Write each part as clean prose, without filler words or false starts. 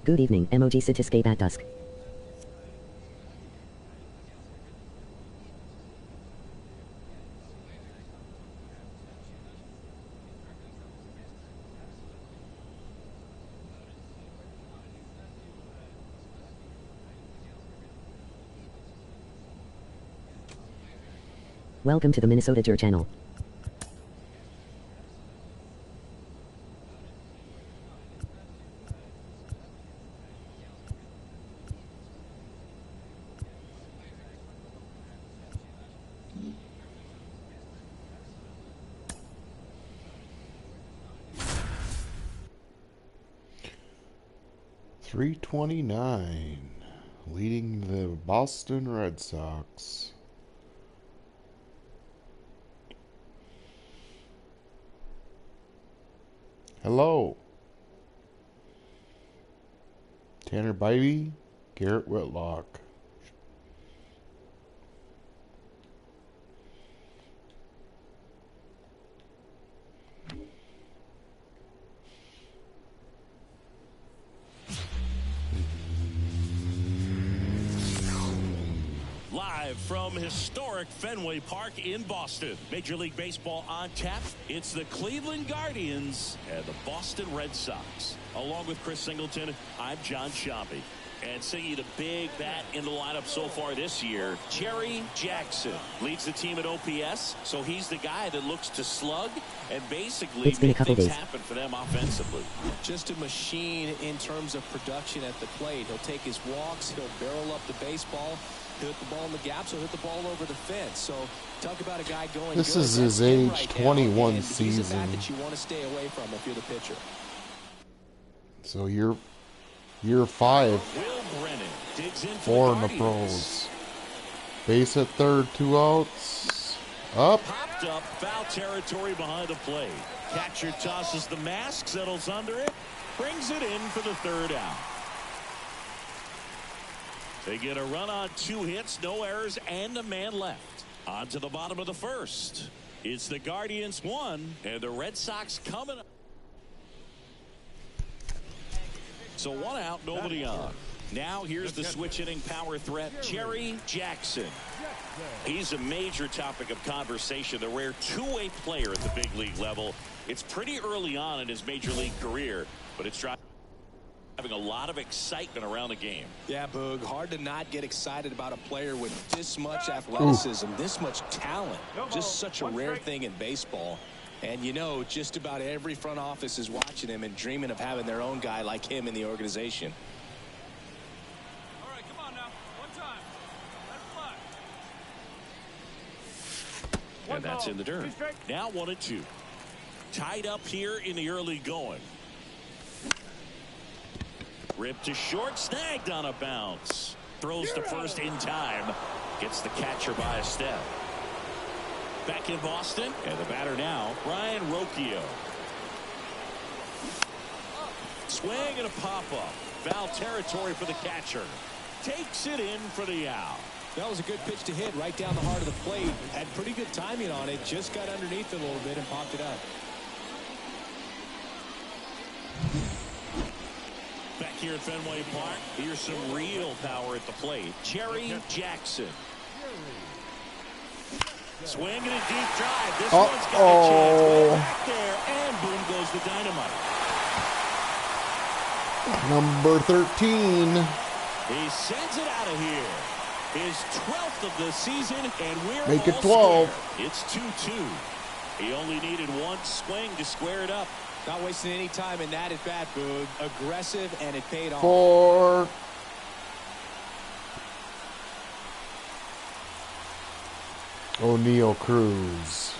Good evening, emoji cityscape at dusk. Welcome to the Minnesota Jur channel. .329, leading the Boston Red Sox. Hello. Tanner Bybee, Garrett Whitlock. Live from historic Fenway Park in Boston. Major League Baseball on tap. It's the Cleveland Guardians and the Boston Red Sox. Along with Chris Singleton, I'm John Sciambi. And singing a big bat in the lineup so far this year, Jerry Jackson leads the team at OPS, so he's the guy that looks to slug and basically make things happen for them offensively. Just a machine in terms of production at the plate. He'll take his walks, he'll barrel up the baseball, he'll hit the ball in the gaps, he'll hit the ball over the fence. So talk about a guy going This good. is his age right 21 now, season. He's a bat that you want to stay away from if you're the pitcher. So year 5, 4 in the pros. Base at third, 2 outs. Up. Popped up, foul territory behind the plate. Catcher tosses the mask, settles under it, brings it in for the third out. They get a run on 2 hits, no errors, and a man left. On to the bottom of the first. It's the Guardians 1, and the Red Sox coming up. So 1 out, nobody on. Now here's the switch hitting power threat, Jerry Jackson. He's a major topic of conversation, the rare two-way player at the big league level. It's pretty early on in his major league career, but it's driving a lot of excitement around the game. Yeah, Boog, hard to not get excited about a player with this much athleticism, this much talent. Just such a rare thing in baseball. And you know, just about every front office is watching him and dreaming of having their own guy like him in the organization. All right, come on now. One time. Let it fly. And that's in the dirt. Now 1-2. Tied up here in the early going. Ripped to short, snagged on a bounce. Throws to first in time. Gets the catcher by a step. Back in Boston, and the batter now, Ryan Rocchio. Swing and a pop-up. Foul territory for the catcher. Takes it in for the out. That was a good pitch to hit right down the heart of the plate. Had pretty good timing on it. Just got underneath it a little bit and popped it up. Back here at Fenway Park, here's some real power at the plate. Jerry Jackson. Swing and a deep drive. This one's got a chance. Way back there, and boom goes the dynamite. Number 13. He sends it out of here. His 12th of the season, and we're Make it all 12. square. It's 2-2. He only needed one swing to square it up. Not wasting any time in that at bat, Boog. Aggressive, and it paid off. 4. O'Neal Cruz.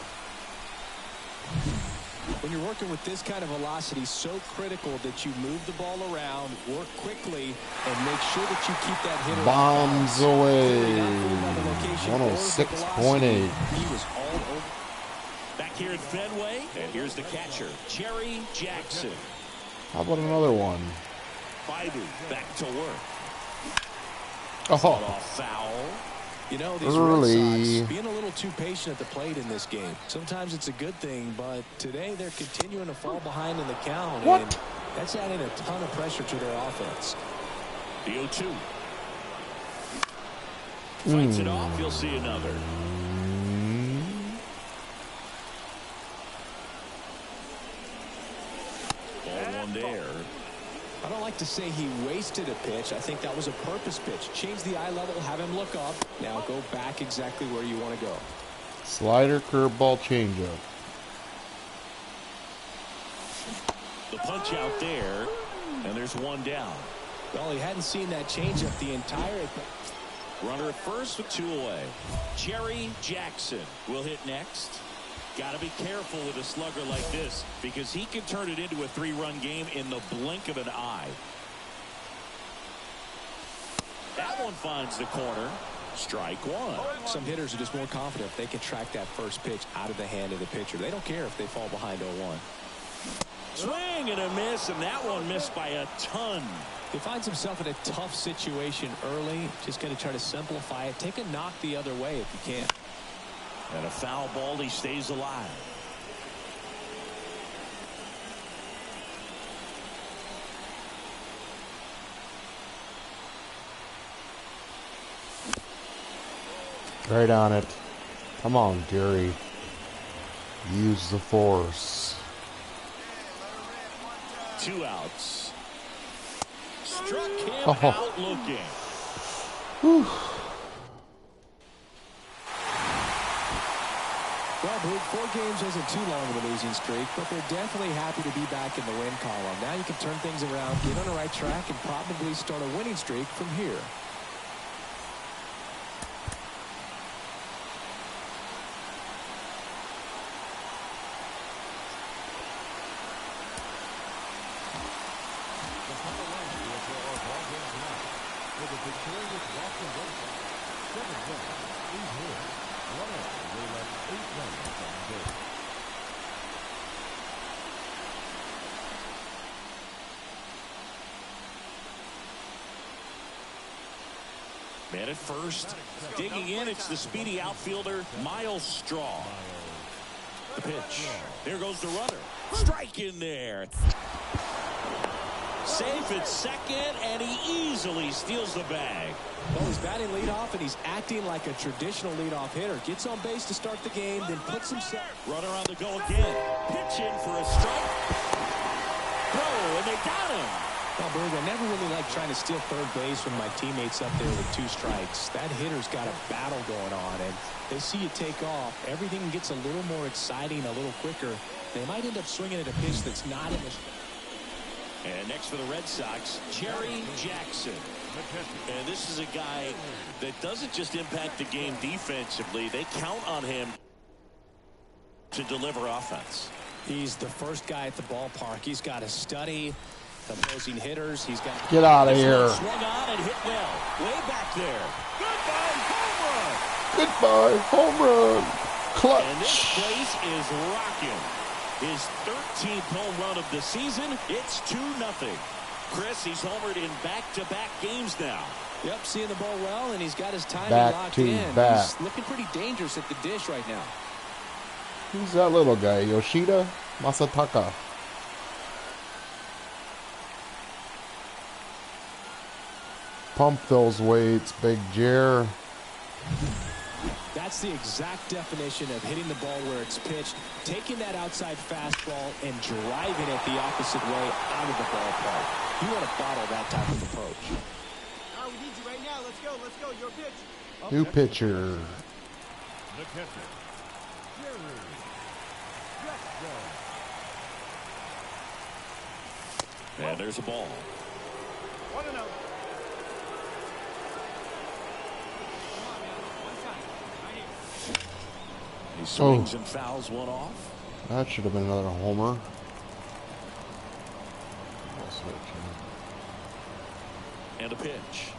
When you're working with this kind of velocity, so critical that you move the ball around, work quickly, and make sure that you keep that hitter Bombs away. 106.8. He was all over. Back here at Fenway, and here's the catcher, Jerry Jackson. How about another one? Bybee back to work. Oh, Off foul. You know, these early. Red Sox being a little too patient at the plate in this game. Sometimes it's a good thing, but today they're continuing to fall behind in the count. What? And That's adding a ton of pressure to their offense. The 0-2. Fights it off. You'll see another. Ball one there. I don't like to say he wasted a pitch. I think that was a purpose pitch. Change the eye level, have him look up. Now go back exactly where you want to go. Slider, curveball, changeup. The punch out there, and there's one down. Well, he hadn't seen that changeup the entire. Runner at first with 2 away. Jerry Jackson will hit next. Got to be careful with a slugger like this because he can turn it into a 3-run game in the blink of an eye. That one finds the corner. Strike one. Some hitters are just more confident if they can track that first pitch out of the hand of the pitcher. They don't care if they fall behind 0-1. Swing and a miss, and that one missed by a ton. He finds himself in a tough situation early. Just going to try to simplify it. Take a knock the other way if you can. And a foul ball, he stays alive. Right on it. Come on, Gary. Use the force. 2 outs. Struck him out looking. Whew. Well, Blue, 4 games isn't too long of a losing streak, but they're definitely happy to be back in the win column. Now you can turn things around, get on the right track, and probably start a winning streak from here. Man at first, digging in, it's the speedy outfielder, Miles Straw. The pitch. There goes the runner. Strike in there. Safe at second, and he easily steals the bag. Well, he's batting leadoff, and he's acting like a traditional leadoff hitter. Gets on base to start the game, then puts himself. Runner on the go again. Pitch in for a strike. Throw, and they got him. Well, Berg, I never really like trying to steal third base when my teammate's up there with 2 strikes. That hitter's got a battle going on, and they see you take off. Everything gets a little more exciting, a little quicker. They might end up swinging at a pitch that's not in the. And next for the Red Sox, Jerry Jackson. And this is a guy that doesn't just impact the game defensively. They count on him to deliver offense. He's the first guy at the ballpark. He's got to study opposing hitters. He's got. Get out of here. Swung on and hit well. Way back there. Goodbye, home run. Goodbye, home run. Clutch. And this place is rocking. His 13th home run of the season. It's 2-0. Chris, he's homered in back-to-back games now. Yep, seeing the ball well, and he's got his timing Back locked to in. back. He's looking pretty dangerous at the dish right now. Who's that little guy? Yoshida Masataka. Pump those weights, Big Jer. That's the exact definition of hitting the ball where it's pitched, taking that outside fastball and driving it the opposite way out of the ballpark. You want to bottle that type of approach. All right, we need you right now. Let's go. Let's go. Your pitch. New pitcher. The catcher. And there's a ball. 1-0. He swings and fouls one off. That should have been another homer. And a pitch.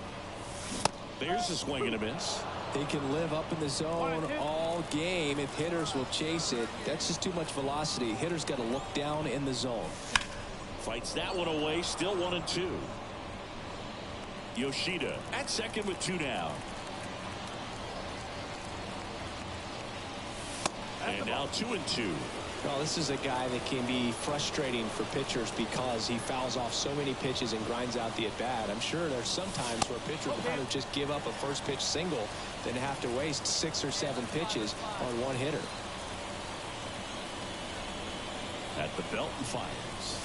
There's a swing and a miss. They can live up in the zone all game if hitters will chase it. That's just too much velocity. Hitters got to look down in the zone. Fights that one away. Still 1-2. Yoshida at second with 2 down. And now 2-2. Well, this is a guy that can be frustrating for pitchers because he fouls off so many pitches and grinds out the at-bat. I'm sure there's some times where a pitcher would rather just give up a first pitch single than have to waste 6 or 7 pitches on one hitter. At the belt and fires.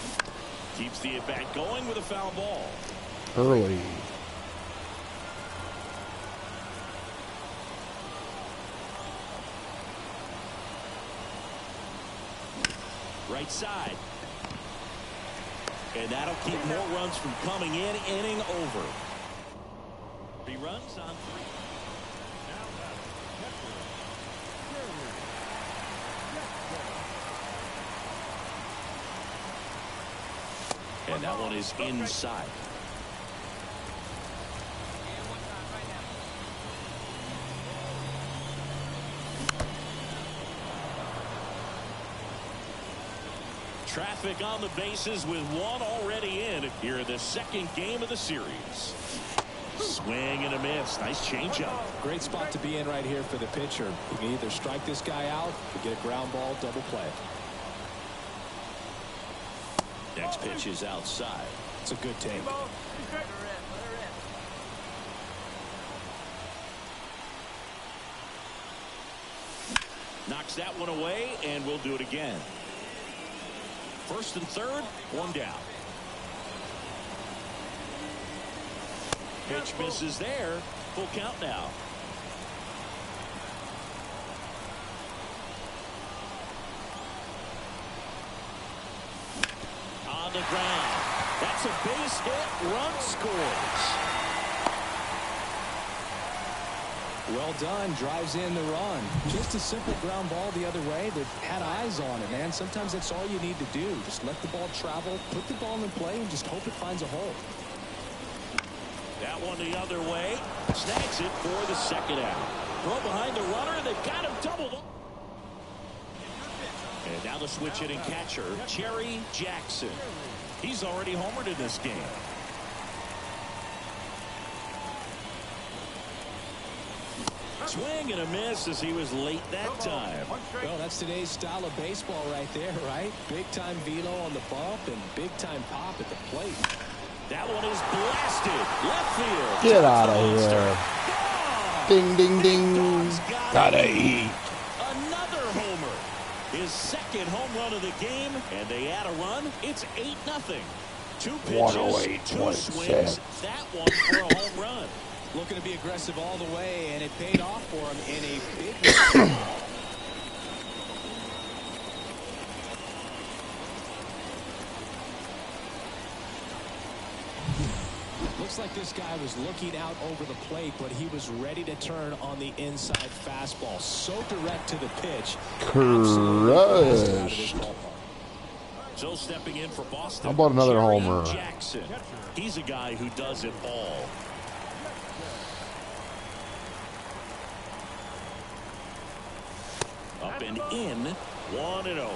Keeps the at-bat going with a foul ball. Early. Right side. And that'll keep more runs from coming in. Inning over. 3 runs on 3. And that one is inside. Traffic on the bases with one already in here in the second game of the series. Swing and a miss. Nice changeup. Great spot to be in right here for the pitcher. You can either strike this guy out or get a ground ball, double play. Next pitch is outside. It's a good take. Knocks that one away, and we'll do it again. First and third, 1 down. Pitch misses there. Full count now. On the ground. That's a base hit. Run scores. Well done. Drives in the run. Just a simple ground ball the other way that had eyes on it, man. Sometimes that's all you need to do. Just let the ball travel, put the ball in play, and just hope it finds a hole. That one the other way. Snags it for the second out. Throw behind the runner. They've got him doubled up. And now the switch hitting catcher, Cherry Jackson. He's already homered in this game. Swing and a miss as he was late that time. Well, that's today's style of baseball right there, right? Big-time velo on the bump and big-time pop at the plate. That one is blasted. Left field. Get out of here. Ding, ding, ding. Gotta eat. Another homer. His second home run of the game, and they add a run. It's 8-0. 2 pitches, 2 swings. That one for a home run. Looking to be aggressive all the way, and it paid off for him in a big way. Looks like this guy was looking out over the plate, but he was ready to turn on the inside fastball. So direct to the pitch. Crushed. So stepping in for Boston. How about another Cherry homer? Jackson. He's a guy who does it all. Up and in, 1-0.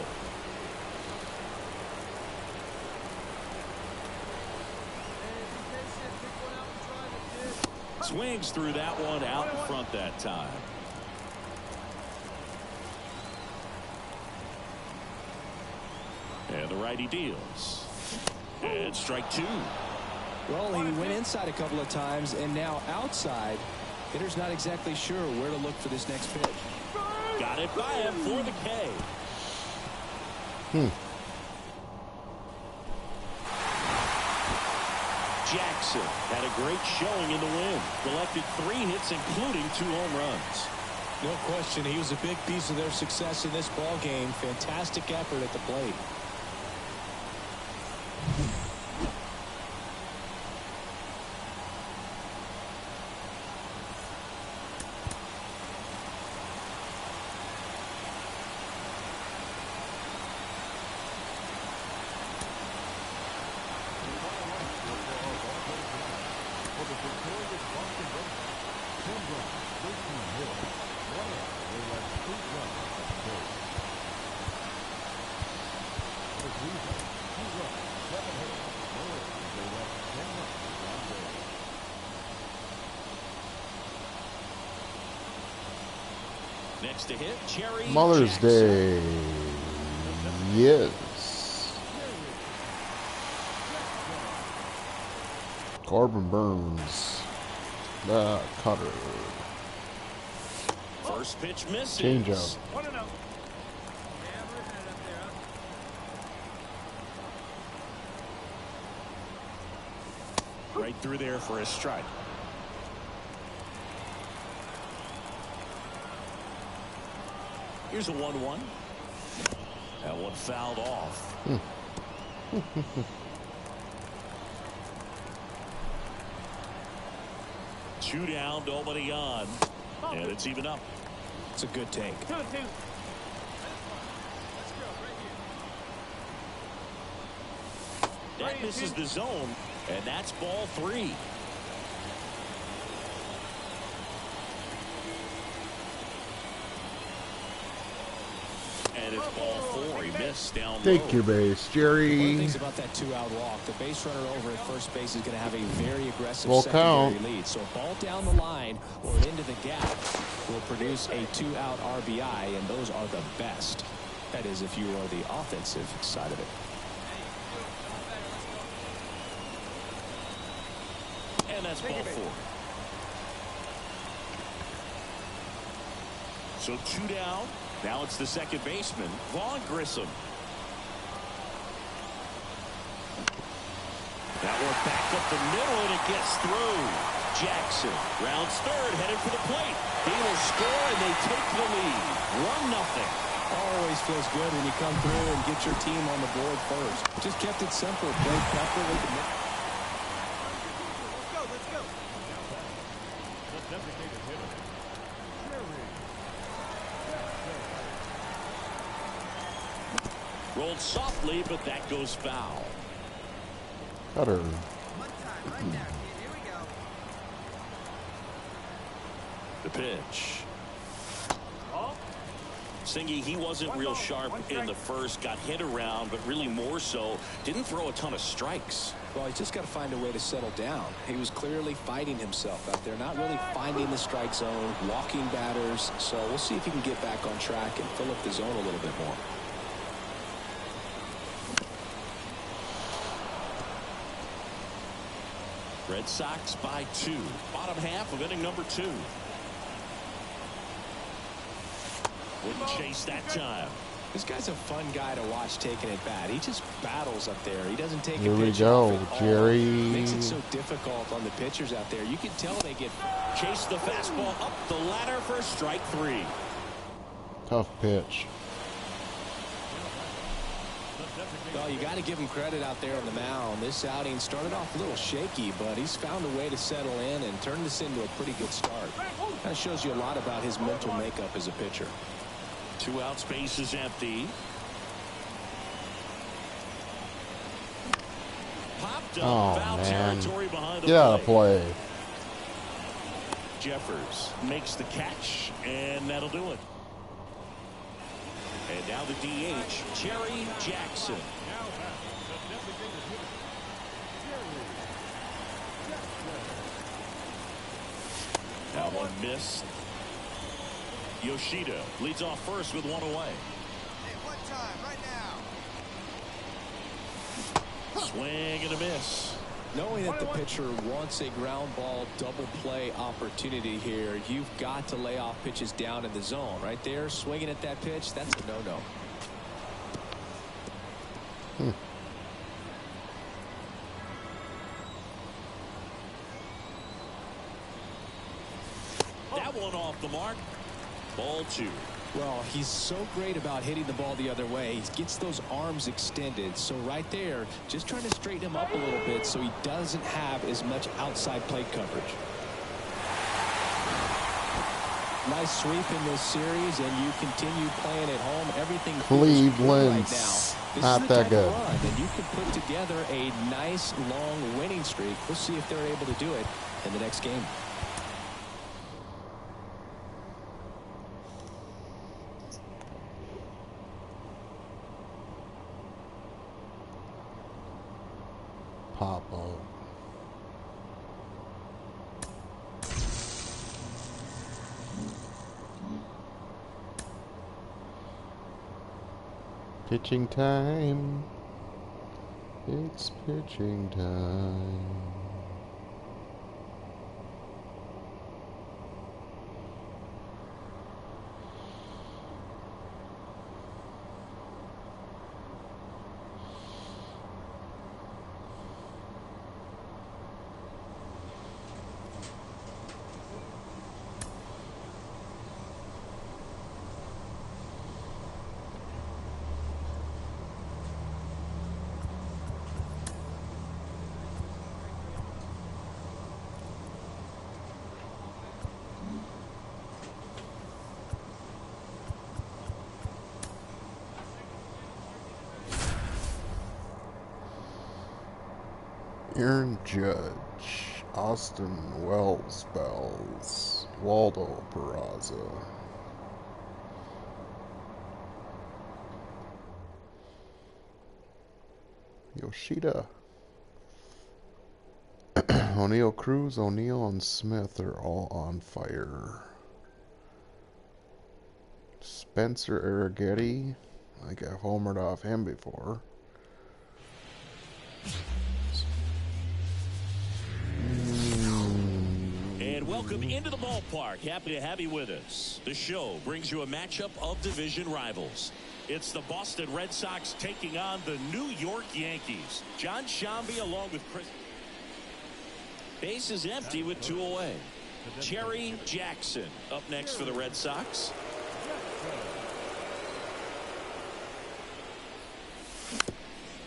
Swings through that one out in front that time. And the righty deals. And strike 2. Well, he went inside a couple of times, and now outside. Hitter's not exactly sure where to look for this next pitch. Got it by him for the K. Jackson had a great showing in the win. Collected 3 hits, including 2 home runs. No question, he was a big piece of their success in this ball game. Fantastic effort at the plate. Next to hit, Cherry Mother's Jackson. Day. Yes. Corbin Burns. The cutter. First pitch misses. Change up. 1-0. Hammer it up there, Right through there for a strike. Here's a 1-1. That one fouled off. Two down, nobody on. And it's even up. It's a good take. 2-2. Let's go right here. That misses the zone, and that's ball 3. And it's ball 4. He missed down low. Take your base, One of the Jerry. things about that 2-out walk, the base runner over at first base is going to have a very aggressive Full secondary count. lead. So a ball down the line or into the gap will produce a 2-out RBI, and those are the best. That is, if you are the offensive side of it. And that's ball 4. So 2 down. Now it's the second baseman, Vaughn Grissom. That one back up the middle, and it gets through. Jackson rounds third, headed for the plate. He will score, and they take the lead. 1-0. Always feels good when you come through and get your team on the board first. Just kept it simple. Played Pepper with the Let's go. The designated hitter. Rolled softly, but that goes foul. Cutter. One time, right there. Here we go. The pitch. Ball. Singy, he wasn't real sharp in the first, got hit around, but really more so, didn't throw a ton of strikes. Well, he's just got to find a way to settle down. He was clearly fighting himself out there, not really finding the strike zone, walking batters. So we'll see if he can get back on track and fill up the zone a little bit more. Red Sox by 2. Bottom half of inning number 2. Wouldn't chase that time. This guy's a fun guy to watch taking at bat. He just battles up there. He doesn't take Here a we pitch go, off at all. Jerry. Makes it so difficult on the pitchers out there. You can tell they get Chase the fastball up the ladder for strike 3. Tough pitch. Well, you got to give him credit out there on the mound. This outing started off a little shaky, but he's found a way to settle in and turn this into a pretty good start. That shows you a lot about his mental makeup as a pitcher. 2 out, space is empty. Popped up, Oh, foul man. territory behind the Get out of plate. play. Jeffers makes the catch, and that'll do it. And now the DH, Jerry Jackson. Now back. The designated hitter. That one missed. Yoshida leads off first with 1 away. Hey, one time, right now. Swing and a miss. Knowing that the pitcher wants a ground ball double play opportunity here, you've got to lay off pitches down in the zone. Right there, swinging at that pitch, that's a no-no. That one off the mark. Ball 2. Well, he's so great about hitting the ball the other way. He gets those arms extended. So right there, just trying to straighten him up a little bit so he doesn't have as much outside plate coverage. Nice sweep in this series, and you continue playing at home. Everything feels good right now. This Not is the that type good. of run, and you can put together a nice long winning streak. We'll see if they're able to do it in the next game. Pop up. Pitching time. It's pitching time. Aaron Judge, Austin Wells Bells, Waldo Peraza. Yoshida. O'Neal Cruz, O'Neal, and Smith are all on fire. Spencer Arrighetti. I think I homered off him before. And welcome into the ballpark. Happy to have you with us. The show brings you a matchup of division rivals. It's the Boston Red Sox taking on the New York Yankees. John Shambi along with Chris. Base is empty with 2 away. Jerry Jackson up next for the Red Sox.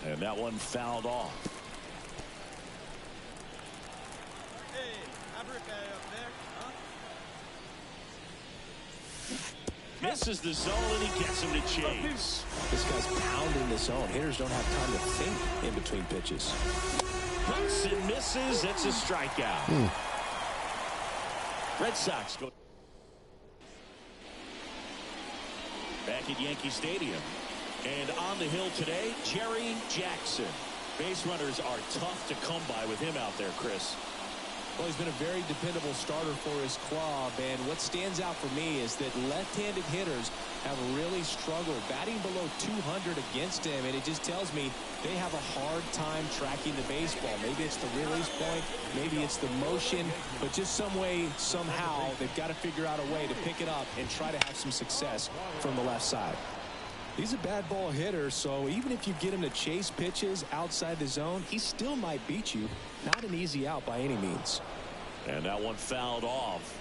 And that one fouled off. Misses the zone and he gets him to chase. This guy's pounding the zone. Hitters don't have time to think in between pitches. Hooks and misses. It's a strikeout. Red Sox go back at Yankee Stadium. And on the hill today, Jerry Jackson. Base runners are tough to come by with him out there, Chris. Well, he's been a very dependable starter for his club, and what stands out for me is that left-handed hitters have really struggled batting below 200 against him, and it just tells me they have a hard time tracking the baseball. Maybe it's the release point, maybe it's the motion, but just some way, somehow, they've got to figure out a way to pick it up and try to have some success from the left side. He's a bad ball hitter, so even if you get him to chase pitches outside the zone, he still might beat you. Not an easy out by any means. And that one fouled off.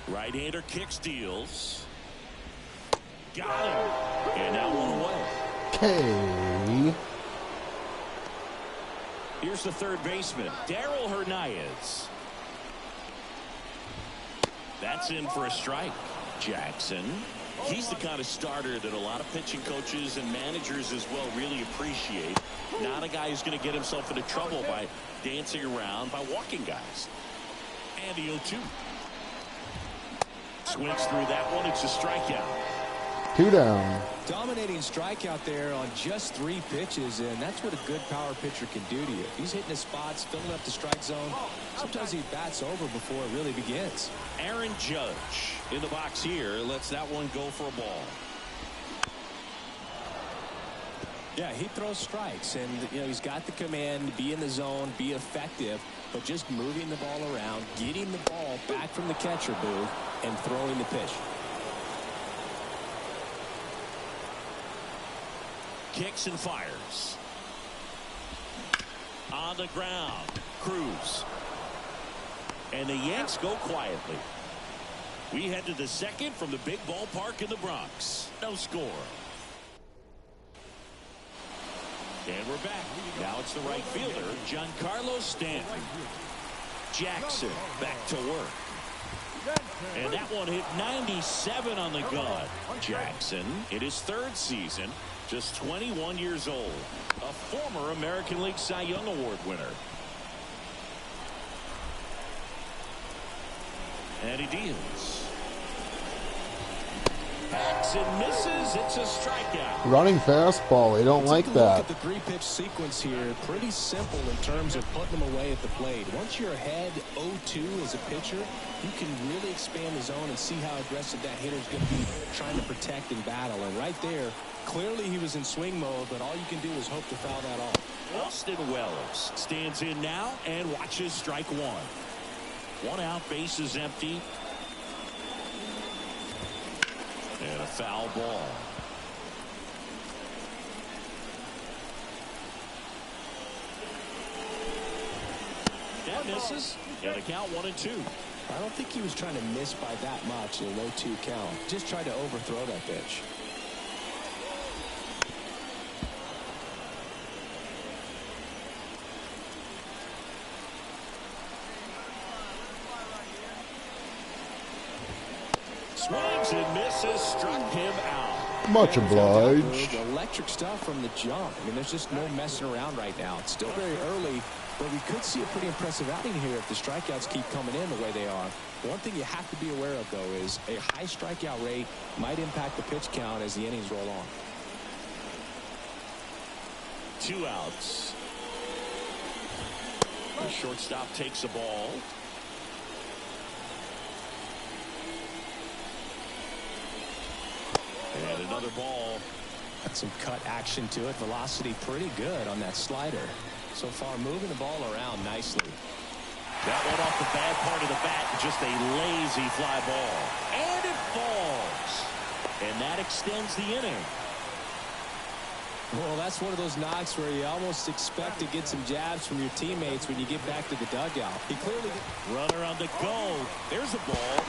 Right-hander kick steals. Got him. And that one away. Okay. Here's the third baseman, Darryl Hernandez. That's in for a strike. Jackson. He's the kind of starter that a lot of pitching coaches and managers as well really appreciate. Not a guy who's going to get himself into trouble by dancing around, by walking guys. And the 0-2. Swings through that one. It's a strikeout. 2 down. Dominating strikeout there on just 3 pitches, and that's what a good power pitcher can do to you. He's hitting his spots, filling up the strike zone. Sometimes he bats over before it really begins. Aaron Judge in the box here lets that one go for a ball. Yeah, he throws strikes, and he's got the command to be in the zone, be effective, but just moving the ball around, getting the ball back from the catcher booth, and throwing the pitch. Kicks and fires. On the ground, Cruz. And the Yanks go quietly. We head to the second from the big ballpark in the Bronx. No score. And we're back. Now it's the right fielder, Giancarlo Stanton. Jackson back to work. And that one hit 97 on the gun. Jackson in his 3rd season, just 21 years old. A former American League Cy Young Award winner. And he deals. Hacks and misses. It's a strikeout. Running fastball. They don't like Take a that. look at the three-pitch sequence here. Pretty simple in terms of putting them away at the plate. Once you're ahead 0-2 as a pitcher, you can really expand the zone and see how aggressive that hitter's going to be trying to protect and battle. And right there, clearly he was in swing mode, but all you can do is hope to foul that off. Austin Wells stands in now and watches strike one. One out, base is empty. And a foul ball. That misses. And a count 1-2. I don't think he was trying to miss by that much in a low 2 count. Just tried to overthrow that pitch. Swings and misses, struck him out. Much obliged. Electric stuff from the jump. I mean, there's just no messing around right now. It's still very early, but we could see a pretty impressive outing here if the strikeouts keep coming in the way they are. One thing you have to be aware of, though, is a high strikeout rate might impact the pitch count as the innings roll on. 2 outs. The shortstop takes a ball. And another ball. Got some cut action to it. Velocity pretty good on that slider. So far, moving the ball around nicely. That one off the bad part of the bat. Just a lazy fly ball. And it falls. And that extends the inning. Well, that's one of those knocks where you almost expect to get some jabs from your teammates when you get back to the dugout. He clearly... Runner on the go. There's a ball.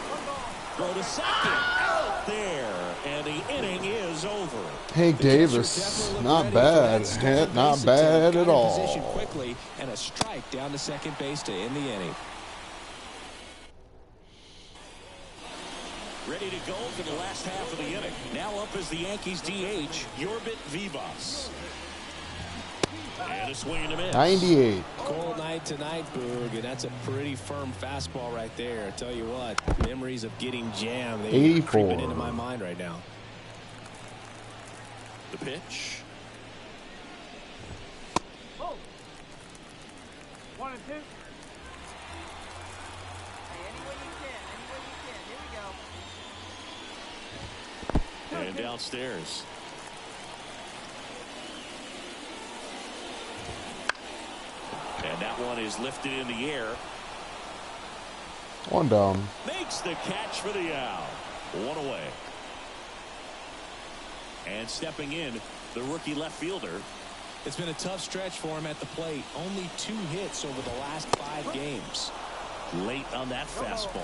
Throw to second. Out there. And the inning is over. Hank Davis, not bad. Not bad at all. Position quickly and a strike down to second base to end the inning. Ready to go for the last half of the inning. Now up is the Yankees DH, Yorbit Vivas. And a swing and a miss. 98. Cold night tonight, Boog, and that's a pretty firm fastball right there. I tell you what, memories of getting jammed, they are creeping into my mind right now. The pitch. 1 and 2. And downstairs. And that one is lifted in the air. 1 down. Makes the catch for the out. 1 away. And stepping in, the rookie left fielder. It's been a tough stretch for him at the plate. Only 2 hits over the last 5 games. Late on that fastball.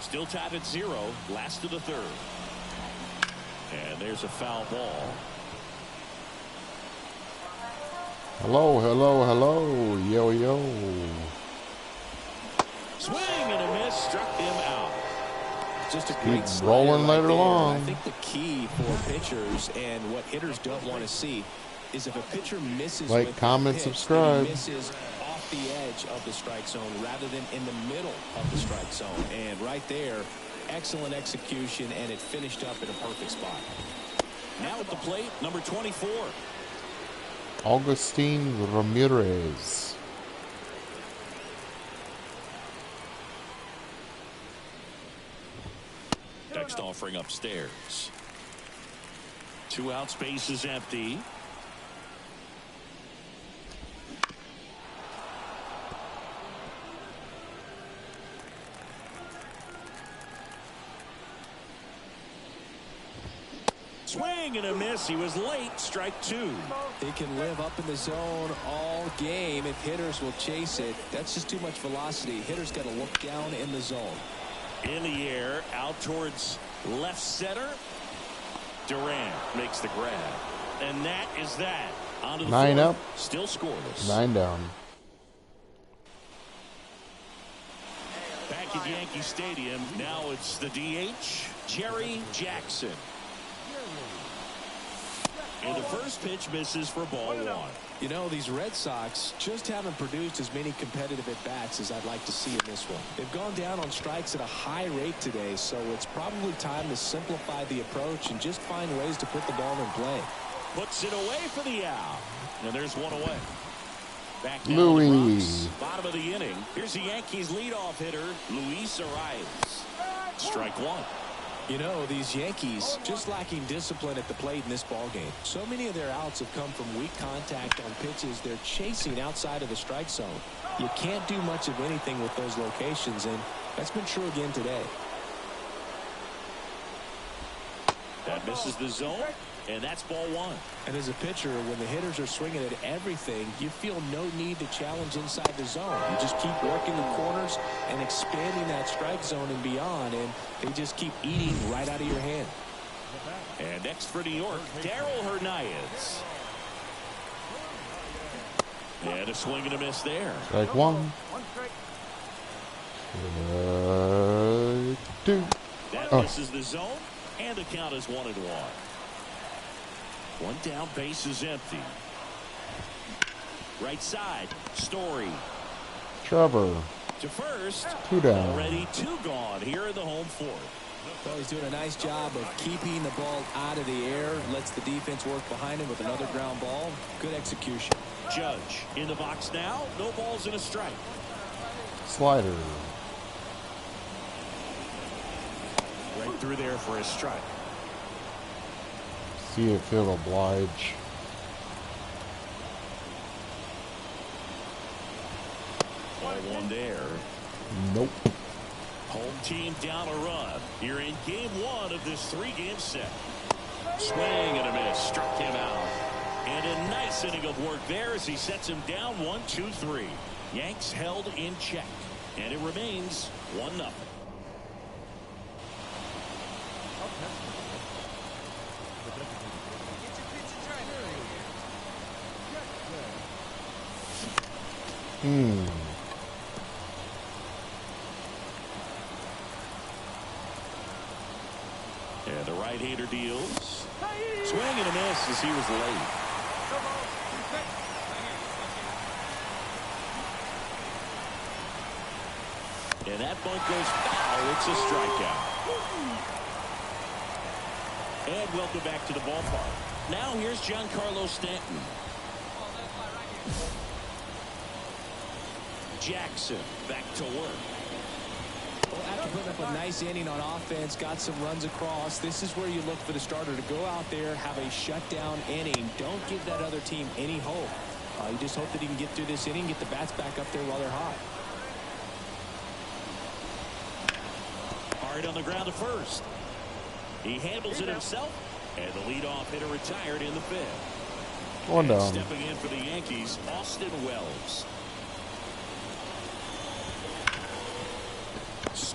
Still tied at 0. Last of the 3rd. And there's a foul ball. Hello, hello, hello. Yo, yo. Swing and a miss. Struck him out. Just a great Keep rolling right right there. along. I think the key for pitchers and what hitters don't want to see is if a pitcher misses Like, with comment, pitch, subscribe. he misses off the edge of the strike zone rather than in the middle of the strike zone. And right there, excellent execution, and it finished up in a perfect spot. Now at the plate, number 24. Augustine Ramirez. Next offering upstairs. 2 outs, base is empty. Swing and a miss. He was late. Strike 2. He can live up in the zone all game if hitters will chase it. That's just too much velocity. Hitters got to look down in the zone. In the air, out towards left center. Durant makes the grab. And that is that. Onto the 9 fourth. up. Still scoreless. 9 down. Back at Yankee Stadium, now it's the DH, Jerry Jackson. And the first pitch misses for ball one. You know, these Red Sox just haven't produced as many competitive at-bats as I'd like to see in this one. They've gone down on strikes at a high rate today, so it's probably time to simplify the approach and just find ways to put the ball in play. Puts it away for the out. And there's one away. Back down Louis. to the Bronx. Bottom of the inning. Here's the Yankees leadoff hitter, Luis Arias. Strike one. You know, these Yankees just lacking discipline at the plate in this ball game. So many of their outs have come from weak contact on pitches they're chasing outside of the strike zone. You can't do much of anything with those locations, and that's been true again today. That misses the zone, and that's ball one. And as a pitcher, when the hitters are swinging at everything, you feel no need to challenge inside the zone. You just keep working the corners and expanding that strike zone and beyond, and they just keep eating right out of your hand. And next for New York, Darryl Hernandez. And a swing and a miss there. Strike one. Two. That misses the zone, and the count is 1-1. One down, base is empty. Right side, Story. Trevor. To first. Two down. Already two gone here in the home fourth. Well, he's doing a nice job of keeping the ball out of the air. Lets the defense work behind him with another ground ball. Good execution. Judge in the box now. No balls and a strike. Slider. Right through there for a strike. See if he'll oblige. Ball one there. Nope. Home team down a run here in game one of this three-game set. Swing and a miss. Struck him out. And a nice inning of work there as he sets him down 1-2-3. Yanks held in check. And it remains 1-0. And the right-hander deals. Swing and a miss as he was late. And that bunt goes foul. It's a strikeout. And welcome back to the ballpark. Now here's Giancarlo Stanton. Jackson back to work. Well, after putting up a nice inning on offense, got some runs across, this is where you look for the starter to go out there, have a shutdown inning. Don't give that other team any hope. You just hope that he can get through this inning, get the bats back up there while they're hot. Hard on the ground to first. He handles it himself, and the leadoff hitter retired in the fifth. One down. Stepping in for the Yankees, Austin Wells.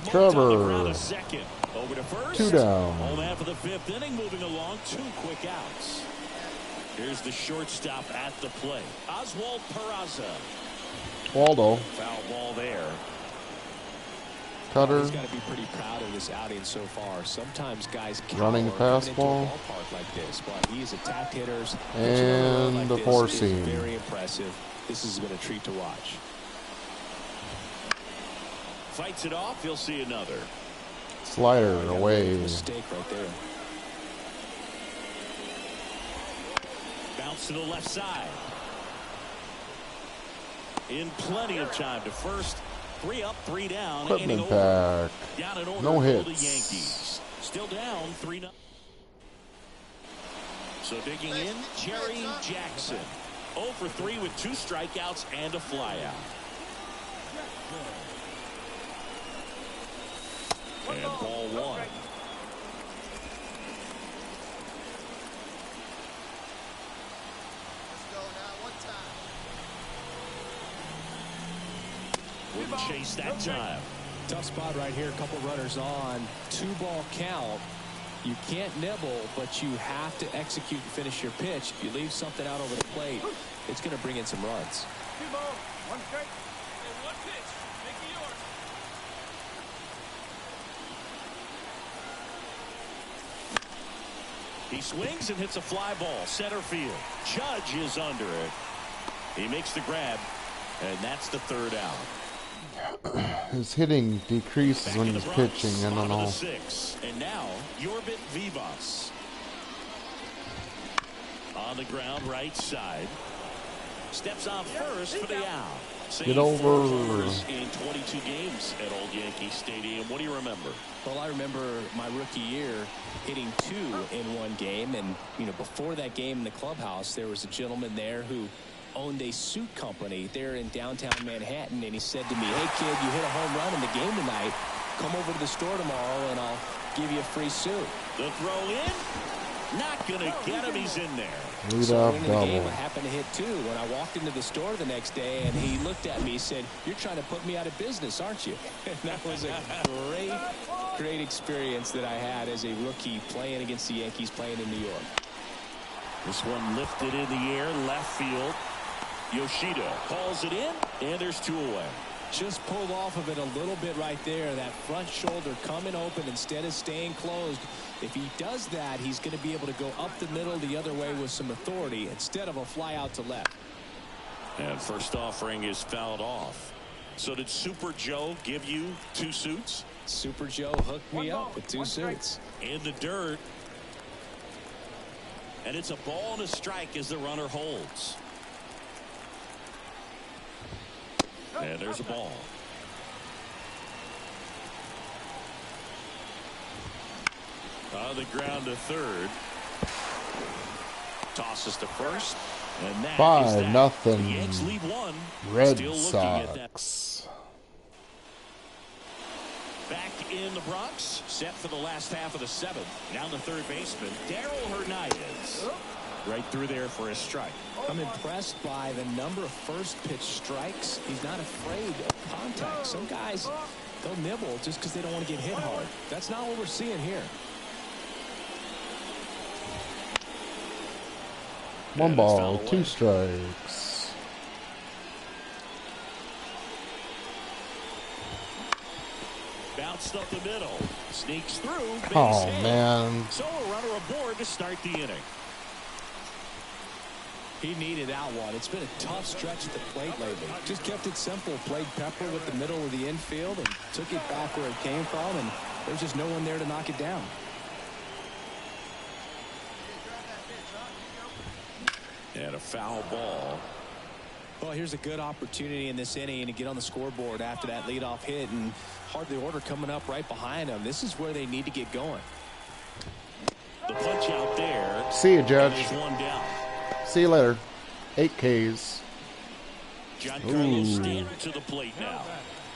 Trevor. Second. Over to first. Two down. Home half of the fifth inning, moving along. Two quick outs. Here's the shortstop at the plate. Oswald Peraza. Waldo. Foul ball there. Cutter. He's got to be pretty proud of this outing so far. Sometimes guys Running fastball. into a ballpark like this, but he's attacked hitters. And like the this four is seam. Very impressive. This has been a treat to watch. Fights it off. He'll see another. Slider away. Mistake right there. Bounce to the left side. In plenty of time to first. 3 up, 3 down. Equipment pack. Down in order No for hits. the Yankees. Still down 3-0. So digging in, Jerry Jackson. 0 for 3 with 2 strikeouts and a flyout. And ball one. Wouldn't chase that time. Tough spot right here. A couple runners on. 2-ball count. You can't nibble, but you have to execute and finish your pitch. If you leave something out over the plate, it's going to bring in some runs. 2 balls, 1 strike, and 1 pitch. Make it yours. He swings and hits a fly ball center field. Judge is under it. He makes the grab, and that's the third out. His hitting decreases when he's pitching. I don't know. And now Yorbit Vivas on the ground, right side. Steps on first for the out. Get over. In 22 games at Old Yankee Stadium. What do you remember? Well, I remember my rookie year hitting 2 in one game, and before that game in the clubhouse, there was a gentleman there who owned a suit company there in downtown Manhattan, and he said to me, "Hey kid, you hit a home run in the game tonight. Come over to the store tomorrow and I'll give you a free suit." The throw in, not gonna get him. He's in there. Lead-off in the double. game, I happened to hit 2 when I walked into the store the next day, and he looked at me and said, "You're trying to put me out of business, aren't you?" And that was a great experience that I had as a rookie playing against the Yankees, playing in New York. This one lifted in the air, left field. Yoshida calls it in, and there's 2 away. Just pulled off of it a little bit right there. That front shoulder coming open instead of staying closed. If he does that, he's going to be able to go up the middle the other way with some authority instead of a fly out to left. And first offering is fouled off. So did Super Joe give you 2 suits? Super Joe hooked me up with 2 suits. In the dirt. And it's a ball and a strike as the runner holds. And there's a ball. On the ground to third. Tosses to first. And that 5-0. The Yanks lead 1. Red Still looking at that. Sox. Back in the Bronx, set for the last half of the 7th. Down the third baseman, Darryl Hernandez. Right through there for a strike. I'm impressed by the number of first pitch strikes. He's not afraid of contact. Some guys, they'll nibble just because they don't want to get hit hard. That's not what we're seeing here. 1 ball, 2 strikes. Bounced up the middle. Sneaks through. Oh, man. So a runner aboard to start the inning. He needed that one. It's been a tough stretch at the plate lately. Just kept it simple. Played pepper with the middle of the infield and took it back where it came from, and there's just no one there to knock it down. And a foul ball. Well, here's a good opportunity in this inning to get on the scoreboard after that leadoff hit, and hardly order coming up right behind them. This is where they need to get going. The punch out there. See you, Judge. There's 1 down. See you later. 8 Ks. Giancarlo Stanton to the plate now.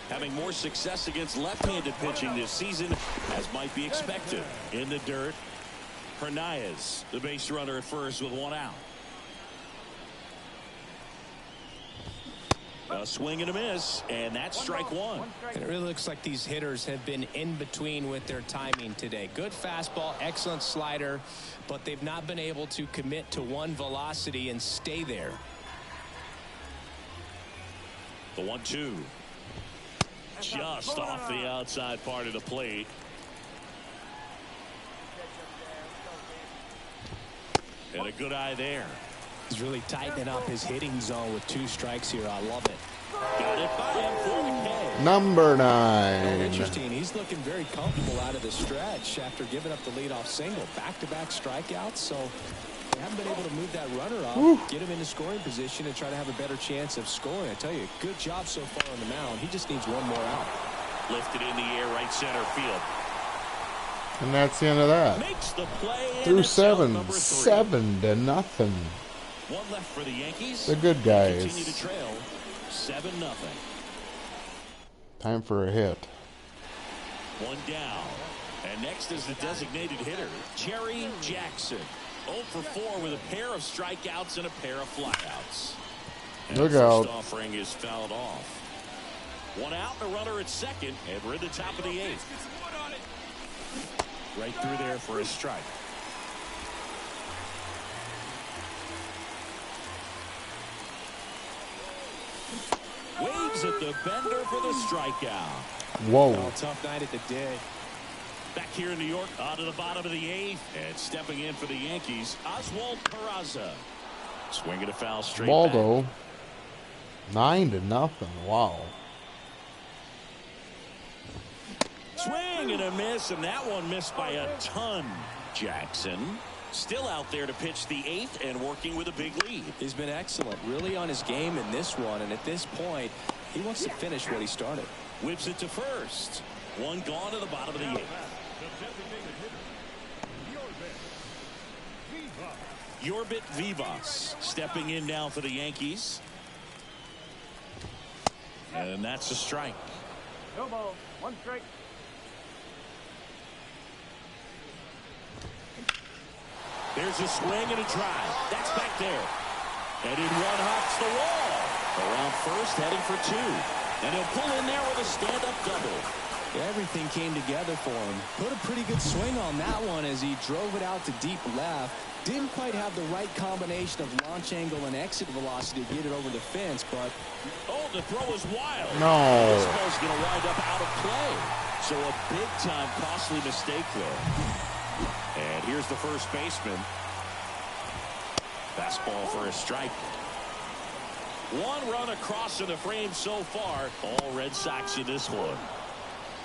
Having more success against left-handed pitching this season, as might be expected. In the dirt, Hernandez, the base runner at first with 1 out. A swing and a miss, and that's strike 1. And it really looks like these hitters have been in between with their timing today. Good fastball, excellent slider, but they've not been able to commit to one velocity and stay there. The 1-2. Just off the outside part of the plate. And a good eye there. He's really tightening up his hitting zone with 2 strikes here. I love it. Got it by him for the K. Number 9. Oh, interesting. He's looking very comfortable out of the stretch after giving up the leadoff single. Back-to-back strikeouts, so they haven't been able to move that runner up, get him into scoring position, and try to have a better chance of scoring. I tell you, good job so far on the mound. He just needs 1 more out. Lifted in the air, right center field. And that's the end of that. Makes the play. Through 7. 7-0. 1 left for the Yankees. The good They continue to guys. trail 7-0. Time for a hit. 1 down. And next is the designated hitter, Jerry Jackson. 0 for 4 with a pair of strikeouts and a pair of flyouts. And Look the out. first offering is fouled off. 1 out and a runner at second, and we're in the top of the 8th. Right through there for a strike. Waves at the bender for the strikeout. Whoa. Oh, tough night at the dig. Back here in New York, on to the bottom of the 8th, and stepping in for the Yankees, Oswald Peraza. Swinging a foul straight Waldo. back. 9-0. Wow. Swing and a miss, and that one missed by a ton. Jackson still out there to pitch the 8th and working with a big lead. He's been excellent, really on his game in this one, and at this point, he wants to finish what he started. Whips it to first. One gone to the bottom of the 8th. Yorbit Vivas stepping in now for the Yankees. And that's a strike. No ball. 1 strike. There's a swing and a drive. That's back there. And in one hops the wall. Around first, heading for 2. And he'll pull in there with a stand-up double. Everything came together for him. Put a pretty good swing on that one as he drove it out to deep left. Didn't quite have the right combination of launch angle and exit velocity to get it over the fence, but... Oh, the throw is wild. No. This ball's going to wind up out of play. So a big-time costly mistake there. And here's the first baseman. Fastball for a strike. 1 run across in the frame so far. All Red Sox in this one.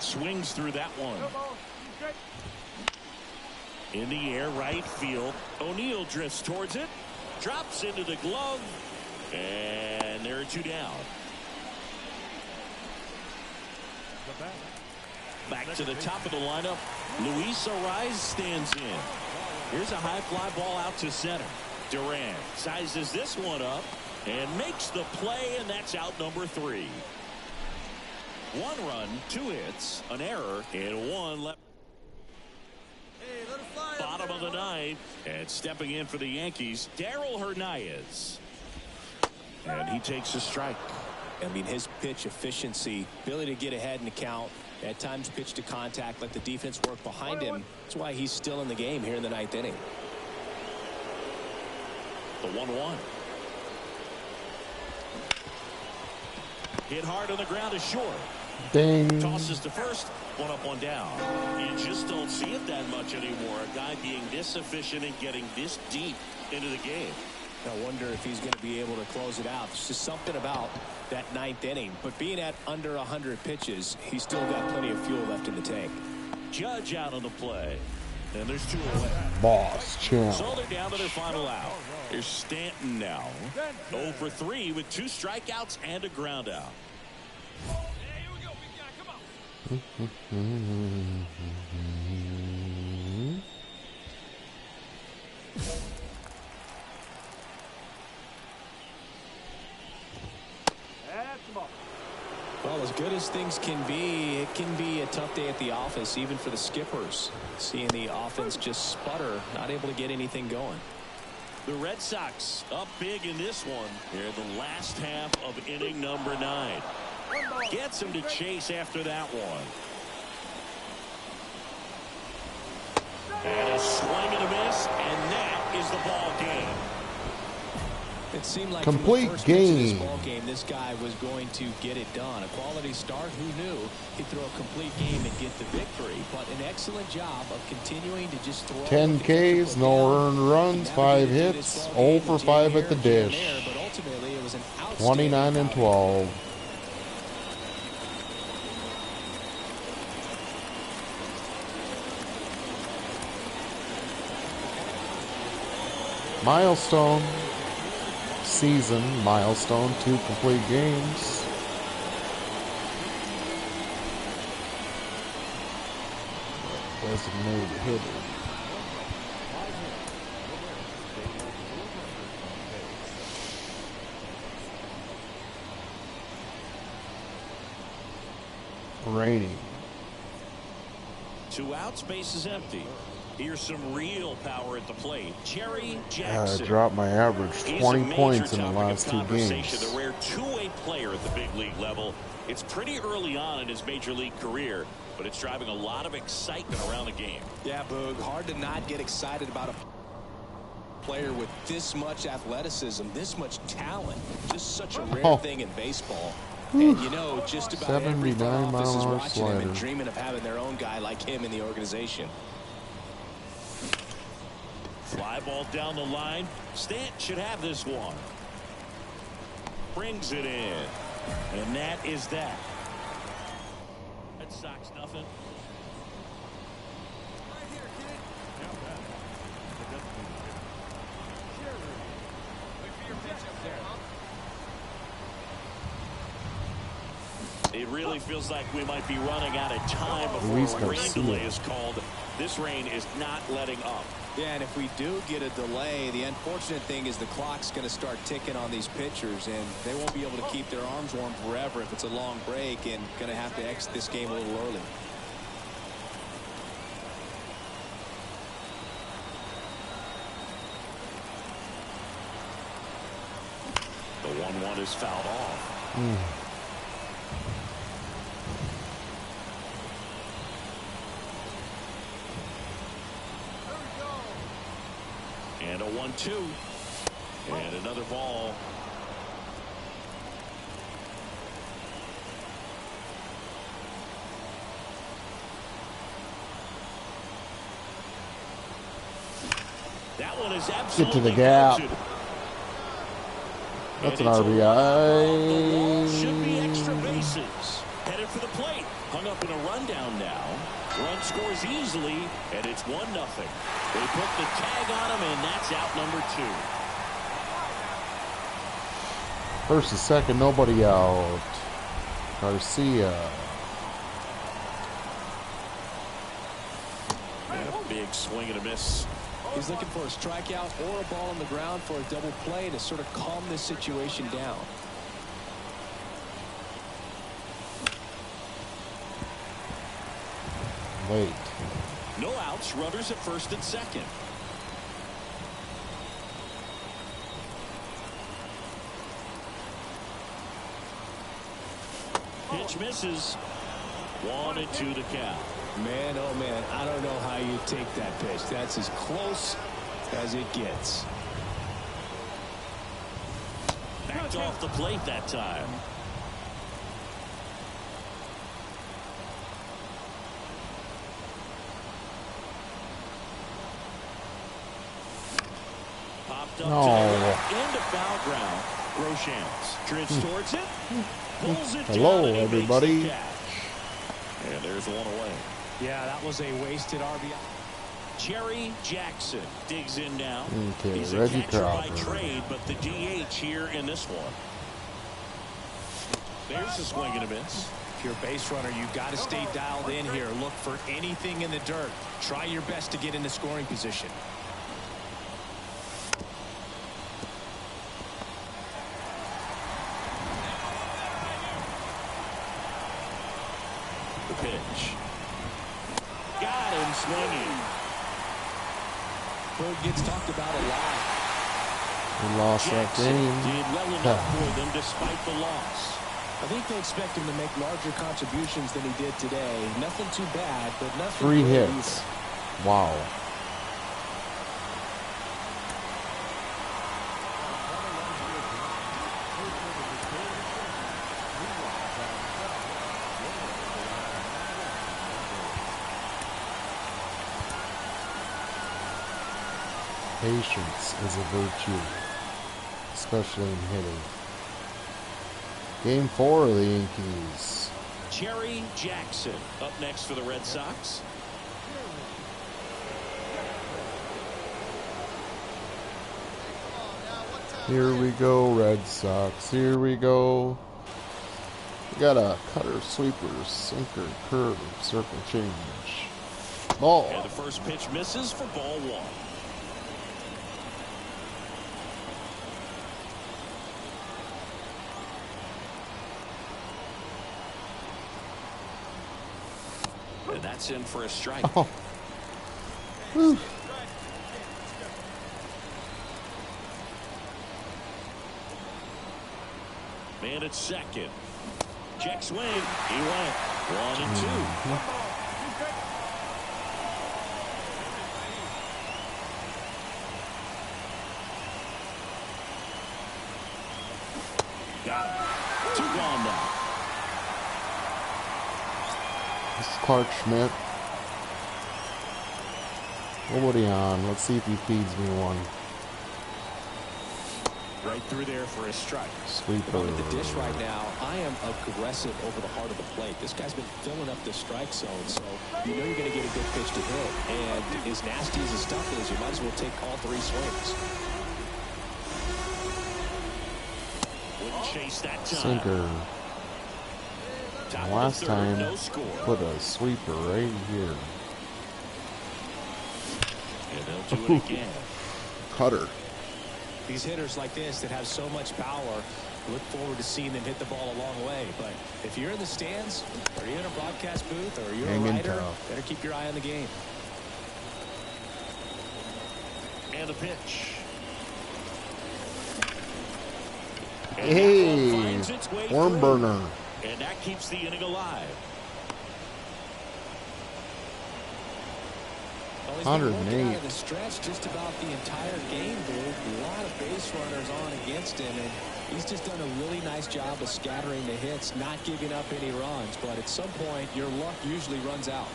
Swings through that one. No ball. 2 strike. In the air, right field. O'Neill drifts towards it. Drops into the glove. And there are 2 down. Back to the top of the lineup. Luis Ariz stands in. Here's a high fly ball out to center. Duran sizes this one up and makes the play, and that's out number 3. 1 run, 2 hits, an error, and 1 left. Bottom of the 9th, and stepping in for the Yankees, Darryl Hernandez. And he takes a strike. I mean, his pitch efficiency, ability to get ahead in the count, at times pitch to contact, let the defense work behind him. That's why he's still in the game here in the 9th inning. The 1-1. Hit hard on the ground is short. Ding. Tosses to first. 1 up, 1 down. You just don't see it that much anymore. A guy being this efficient and getting this deep into the game. I wonder if he's going to be able to close it out. There's just something about that 9th inning. But being at under 100 pitches, he's still got plenty of fuel left in the tank. Judge out on the play. And there's 2 away. Boss champ. So they're down to their final out. Here's Stanton now. 0 for 3 with 2 strikeouts and a ground out. Hey, here we go. Big guy. Come on. That's the ball. Well, as good as things can be, it can be a tough day at the office, even for the skippers. Seeing the offense just sputter, not able to get anything going. The Red Sox up big in this one here in the last half of inning number 9. Gets him to chase after that one. And a swing and a miss, and that is the ball game. It seemed like Complete from the first pitch of this game. ball game, this guy was going to get it done. A quality start. Who knew he'd throw a complete game and get the victory? But an excellent job of continuing to just throw. 10 Ks, no earned runs, 5 hits, 0 for 5 at the dish. But ultimately, it was an 29 and 12. Milestone season, milestone, 2 complete games. Designated hitter. Raining. 2 outs, base is empty. Here's some real power at the plate. Jerry I Jackson. dropped my average He's 20 a major points in the topic last of 2 conversation, games. the rare two-way player at the big league level. It's pretty early on in his major league career, but it's driving a lot of excitement around the game. Yeah, Boog, hard to not get excited about a player with this much athleticism, this much talent. Just such a rare thing in baseball. And you know, just about every front office is watching him slider. and dreaming of having their own guy like him in the organization. Fly ball down the line. Stant should have this one. Brings it in. And that is that. Red Sox nothing. It really feels like we might be running out of time before a rain delay is called. This rain is not letting up. Yeah, and if we do get a delay, the unfortunate thing is the clock's going to start ticking on these pitchers, and they won't be able to keep their arms warm forever if it's a long break, and going to have to exit this game a little early. The 1-1 is fouled off. And a 1-2. And another ball. That one is absolutely Get to the gap. counted. That's And an it's a run. The ball RBI. should be extra bases. Headed for the plate. Hung up in a rundown now. Run scores easily, and it's 1-0. They put the tag on him, and that's out number 2. First and second, nobody out. Garcia. And a big swing and a miss. He's looking for a strikeout or a ball on the ground for a double play to sort of calm this situation down. Wait. No outs, runners at first and second. Pitch misses. 1-2 to count. Man, oh man, I don't know how you take that pitch. That's as close as it gets. Backed off the plate that time. Popped up to the left into foul ground. Groshans drifts towards it. Pulls it Hello, down, and he makes the everybody. catch. And there's one away. Yeah, that was a wasted RBI. Jerry Jackson digs in now. Okay, He's a Reggie catcher by Crawford. trade, but the DH here in this one. There's a swing and a miss. If you're a base runner, you've got to stay dialed in here. Look for anything in the dirt. Try your best to get into scoring position. The pitch. Got him swinging. Bird gets talked about a lot. We lost that Jackson game. did well enough for them despite the loss. I think they expect him to make larger contributions than he did today. Nothing too bad, but nothing 3 great hits. either. Wow. Patience is a virtue, especially in hitting. Game 4 of the Yankees. Jerry Jackson up next for the Red Sox. Here we go, Red Sox. Here we go. We got a cutter, sweeper, sinker, curve, circle change. Ball. And the first pitch misses for ball 1. And that's in for a strike. Oh. Whew. Man at second. Check swing. He went 1-2. Got it. 2 gone now. This is Clark Schmidt. Nobody on. Let's see if he feeds me one. Right through there for a strike. Sweeper. With the dish right now, I am aggressive over the heart of the plate. This guy's been filling up the strike zone, so you know you're going to get a good pitch to hit. And as nasty as his stuff is, you might as well take all 3 swings. Wouldn't chase that time. Sinker. Top Last of the third, time, no score. put a sweeper right here. And they'll do it again. Cutter. These hitters like this that have so much power, look forward to seeing them hit the ball a long way. But if you're in the stands, or you're in a broadcast booth, or you're Hanging a writer, tough. better keep your eye on the game. And a pitch. Hey, worm burner. And that keeps the inning alive. Well, he's been working 108. out of the stretch just about the entire game, dude. A lot of base runners on against him, and he's just done a really nice job of scattering the hits, not giving up any runs. But at some point, your luck usually runs out.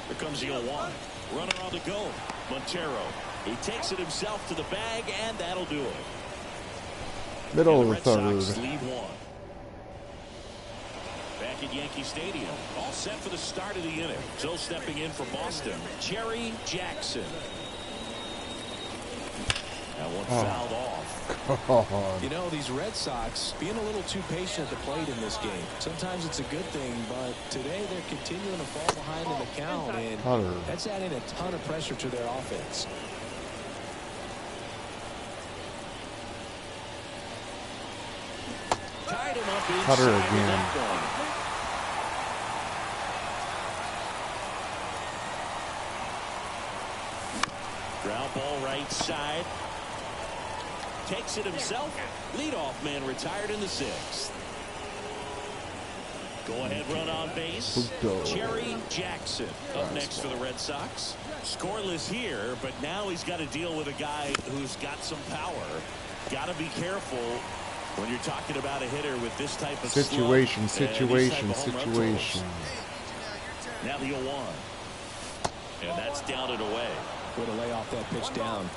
Here comes the 0-1. Runner on the go. Montero. He takes it himself to the bag, and that'll do it. Middle And of the the Red Sox third. lead 1. Back at Yankee Stadium. All set for the start of the inning. So stepping in for Boston, Jerry Jackson. That one fouled off. God. You know, these Red Sox being a little too patient at the plate in this game. Sometimes it's a good thing, but today they're continuing to fall behind in the count, and Cutter. that's adding a ton of pressure to their offense. Tied him up inside Cutter with again. that one. Ground ball right side. Takes it himself. Leadoff man retired in the 6th. Go ahead run on base. Puto. Jerry Jackson up next for the Red Sox. Scoreless here, but now he's got to deal with a guy who's got some power. Got to be careful when you're talking about a hitter with this type of Situation, slump and situation, these type of home run situation. totals. Now the 0-1. And that's down and away. Way to lay off that pitch down.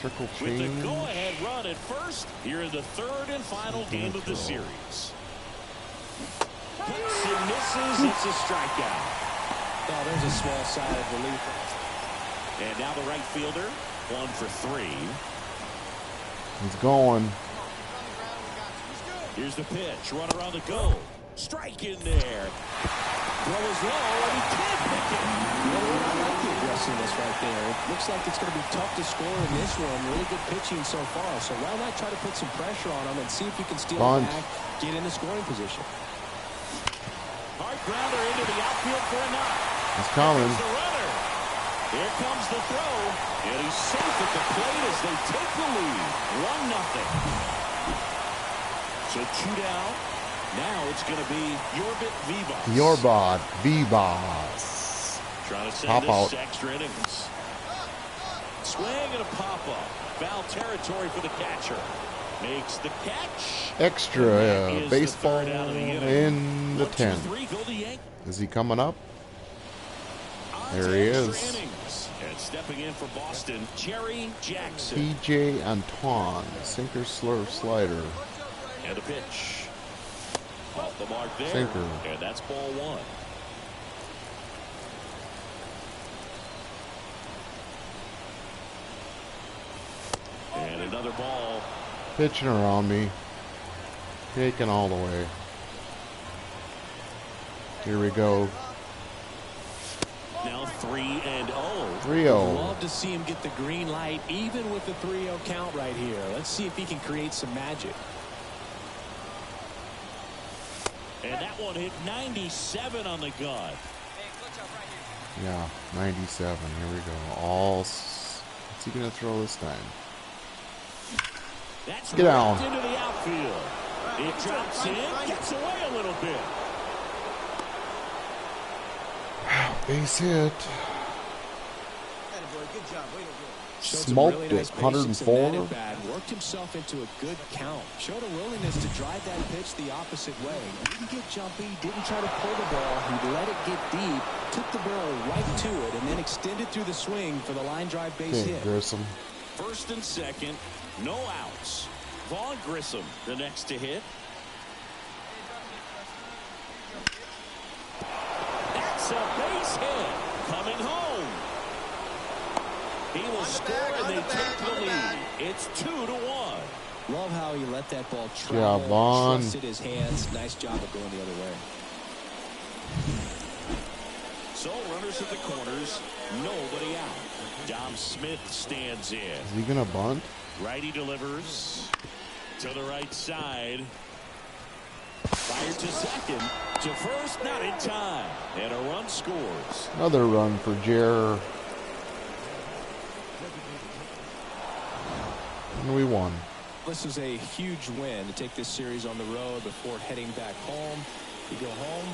Circle With the change. go-ahead run at first, here in the 3rd and final game of the series. Hits and misses. It's a strikeout. Oh, there's a small sigh of relief. And now the right fielder, 1 for 3. He's going. Here's the pitch. Runner on the go. Strike in there. Throw is low, and he can't pick it. I like the aggressiveness right there. It looks like it's going to be tough to score in this one. Really good pitching so far. So why not try to put some pressure on him and see if you can steal it back, get in the scoring position. Hard grounder into the outfield for a knock. He's coming. Here's the runner. Here comes the throw. And he's safe at the plate as they take the lead. 1-0. So 2 down. Now it's going to be Yorbit Vivas. Yorbot Vivas. Trying to send Pop this out. to extra innings. Swing and a pop-up. Foul territory for the catcher. Makes the catch. Extra And that is baseball the third out of the inning. in the 1, 2, 10th. 3, go the Yankees. Is he coming up? On There to he extra is. innings. And stepping in for Boston, Jerry Jackson. TJ Antoine. Sinker, slurve, slider. And a pitch. Off the mark there. Sinker. And that's ball 1. And another ball. Pitching around me. Taking all the way. Here we go. Now 3-0. 3-0. Love to see him get the green light, even with the 3-0 count right here. Let's see if he can create some magic. And that one hit 97 on the gun. Yeah, 97. Here we go. What's he going to throw this time? That's Get down. into the outfield. It drops in, gets away a little bit. Base hit. Good job. Way to go. Smoked really it, nice patience in 104. that at bat. Worked himself into a good count. Showed a willingness to drive that pitch the opposite way. Didn't get jumpy, didn't try to pull the ball. He let it get deep, took the barrel right to it, and then extended through the swing for the line drive base hit. Grissom. First and second, no outs. Vaughn Grissom, the next to hit. That's a base hit. Coming home. He will score and they take the lead. It's 2-1. Love how he let that ball Yeah, travel, Vaughn. trusted his hands. Nice job of going the other way. So runners at the corners, nobody out. Dom Smith stands in. Is he gonna bunt? Righty delivers to the right side. Fired to second, to first, not in time. And a run scores. Another run for Jer. And we won. This is a huge win to take this series on the road before heading back home. You go home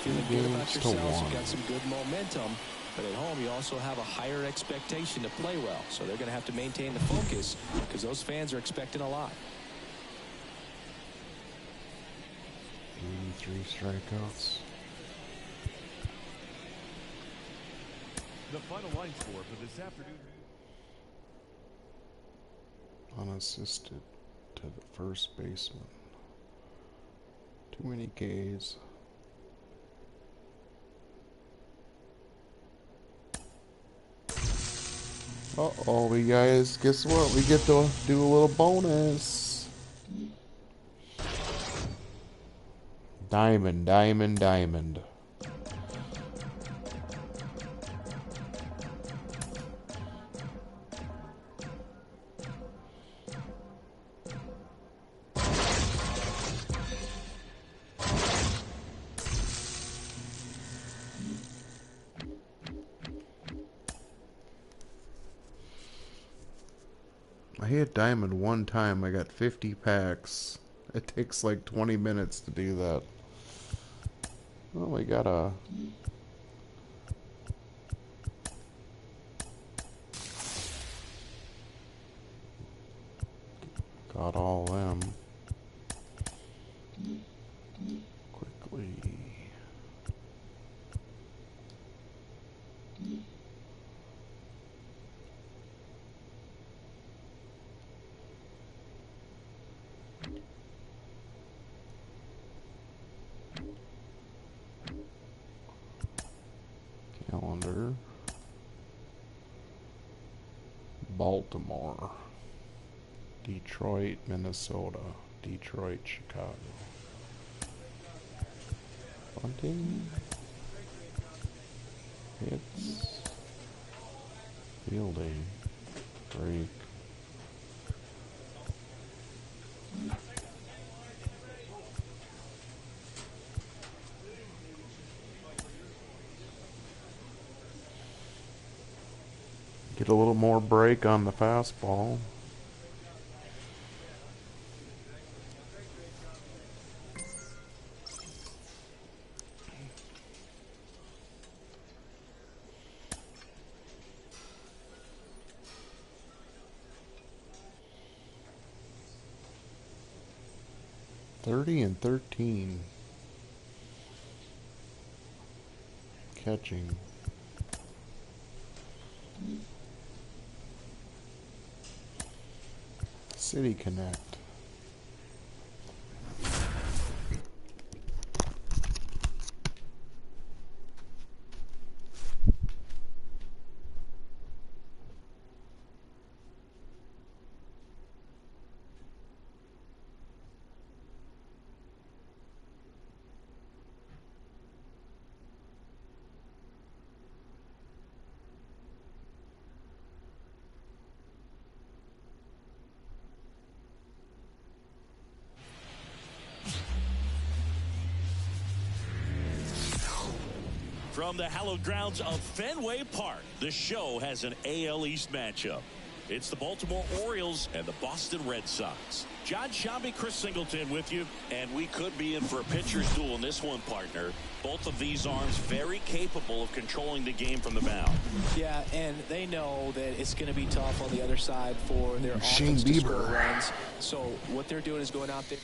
feeling good about 2 games to yourselves. 1. You got some good momentum. But at home, you also have a higher expectation to play well. So they're going to have to maintain the focus because those fans are expecting a lot. 83 strikeouts. The final line score for this afternoon. Unassisted to the first baseman. Too many Ks. Uh-oh, we guys, guess what? We get to do a little bonus. Diamond, diamond, diamond. I hit diamond one time. I got 50 packs. It takes like 20 minutes to do that. Oh, we got a... Got all them. Quickly. Calendar. Baltimore. Detroit, Minnesota. Detroit, Chicago. Bunting. Hits. Fielding. Break. Get a little more break on the fastball. $30 and $13. Catching. City Connect. From the hallowed grounds of Fenway Park, the show has an AL East matchup. It's the Baltimore Orioles and the Boston Red Sox. John Shambi, Chris Singleton with you, and we could be in for a pitcher's duel in this one, partner. Both of these arms very capable of controlling the game from the mound. Yeah, and they know that it's going to be tough on the other side for their Shane offense to score Bieber. runs. So what they're doing is going out there.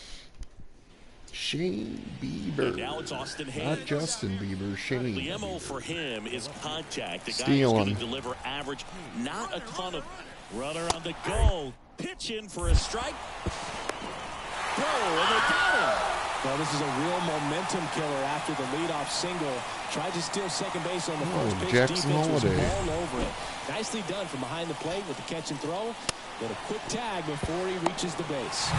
Shane Bieber. And now it's Austin Hayes. Not Justin Bieber, Shane. The MO for him is contact. The guy who's Stealing. going to deliver average, not a ton of runner on the go. Pitch in for a strike. Throw, and they got him. Well, this is a real momentum killer after the leadoff single. Tried to steal second base on the first pitch. Jackson Defense was Holiday. all over it. Nicely done from behind the plate with the catch and throw. But a quick tag before he reaches the base.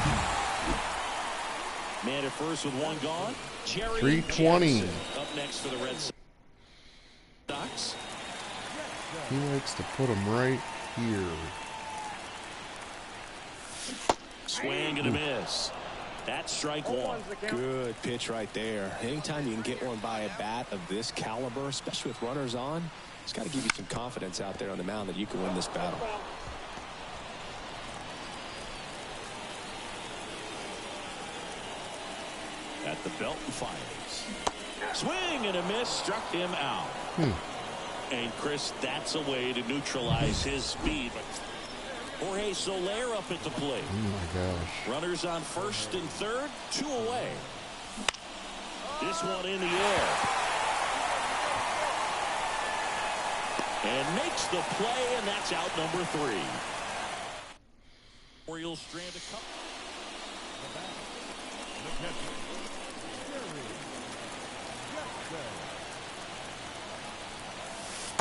Man at first with one gone. Jerry 320. Jackson up next for the Red Sox. He likes to put him right here. Swing and a miss. That's strike one. Good pitch right there. Anytime you can get one by a bat of this caliber, especially with runners on, it's got to give you some confidence out there on the mound that you can win this battle. At the belt and fires. Swing and a miss. Struck him out. And Chris, that's a way to neutralize his speed. Jorge Soler up at the plate. Oh my gosh. Runners on first and third, 2 away. This one in the air. And makes the play, and that's out number 3. Orioles strand a couple.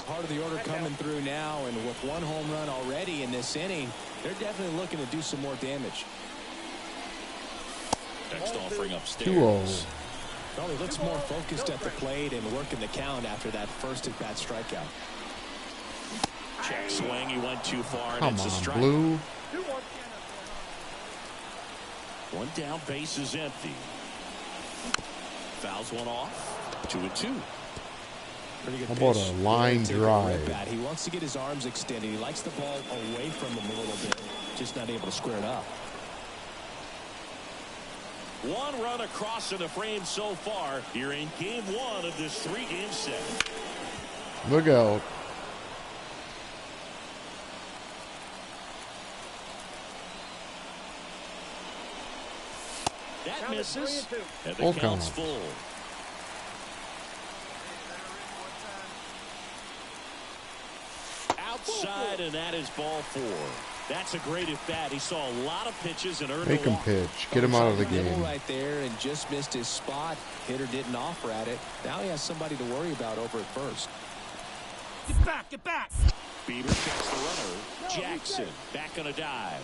Part of the order coming through now, and with one home run already in this inning, they're definitely looking to do some more damage. Next offering upstairs. 2-0. Well, he looks more focused at the plate and working the count after that first at-bat strikeout. Check swing. He went too far, and Come it's a on, strike. Blue. One down, base is empty. Fouls one off. 2-2. Pretty good How about pitch. a line Take a drive? rip at. He wants to get his arms extended. He likes the ball away from him a little bit. Just not able to square it up. One run across in the frame so far here in game 1 of this 3-game set. Look out. That misses. And the Full count's count. full. Outside, and that is ball 4. That's a great at bat. He saw a lot of pitches and earned Make a him walk. pitch. Get him out of the Nibble game. right there and just missed his spot. Hitter didn't offer at it. Now he has somebody to worry about over at first. Get back, get back. Bieber checks the runner. Jackson back on a dive.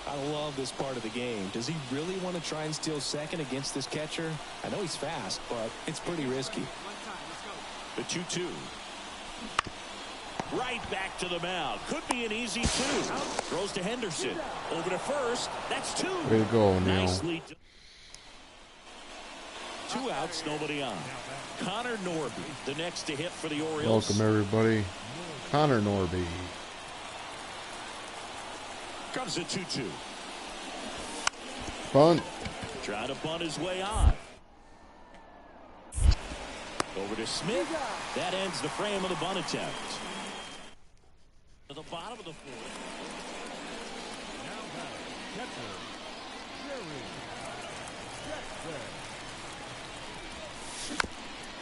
I love this part of the game. Does he really want to try and steal second against this catcher? I know he's fast, but it's pretty risky. The 2-2. Right back to the mound. Could be an easy 2. Throws to Henderson. Over to first. That's 2. Way to go, Neil. Nicely done. 2 outs, nobody on. Connor Norby, the next to hit for the Orioles. Welcome, everybody. Connor Norby. Comes a 2-2. Bunt. Trying to bunt his way on. Over to Smith. That ends the frame of the bunt attempt. To the bottom of the 4th.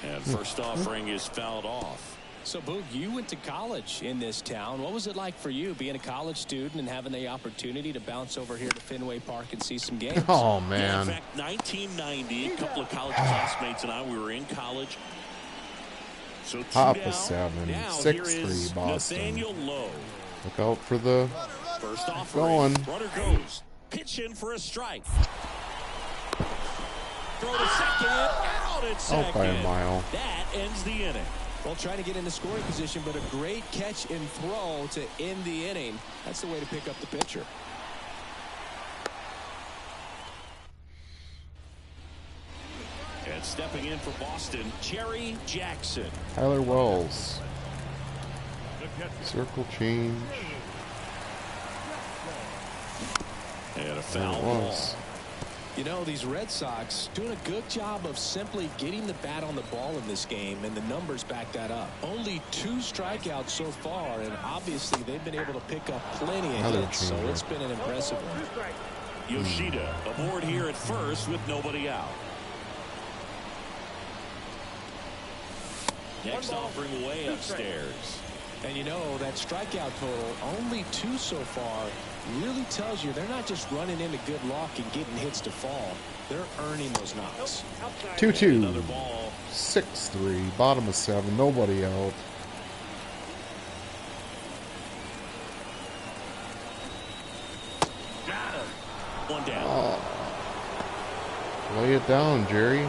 And first offering is fouled off. So, Boog, you went to college in this town. What was it like for you being a college student and having the opportunity to bounce over here to Fenway Park and see some games? Oh, Yeah, in man. fact, 1990, a couple of college classmates and I, we were in college. So Top 2 of down. 7. Now 6-3 here is Boston. Nathaniel Lowe. Look out for the... First off, Going. runner goes. Pitch in for a strike. Throw to second. Out at second. Out by a mile. That ends the inning. Well, trying to get into scoring position, but a great catch and throw to end the inning. That's the way to pick up the pitcher. And stepping in for Boston, Jerry Jackson. Tyler Wells. Circle change. And a There foul it ball. was. You know, these Red Sox doing a good job of simply getting the bat on the ball in this game, and the numbers back that up. Only 2 strikeouts so far, and obviously they've been able to pick up plenty of Another hits, so changeup. it's been an impressive one. Yoshida aboard here at first with nobody out. Next offering way upstairs. And you know, that strikeout total, only 2 so far, really tells you they're not just running into good luck and getting hits to fall. They're earning those knocks. 2-2. Another ball. 6-3. Bottom of 7. Nobody out. Got him. One down. Oh. Lay it down, Jerry.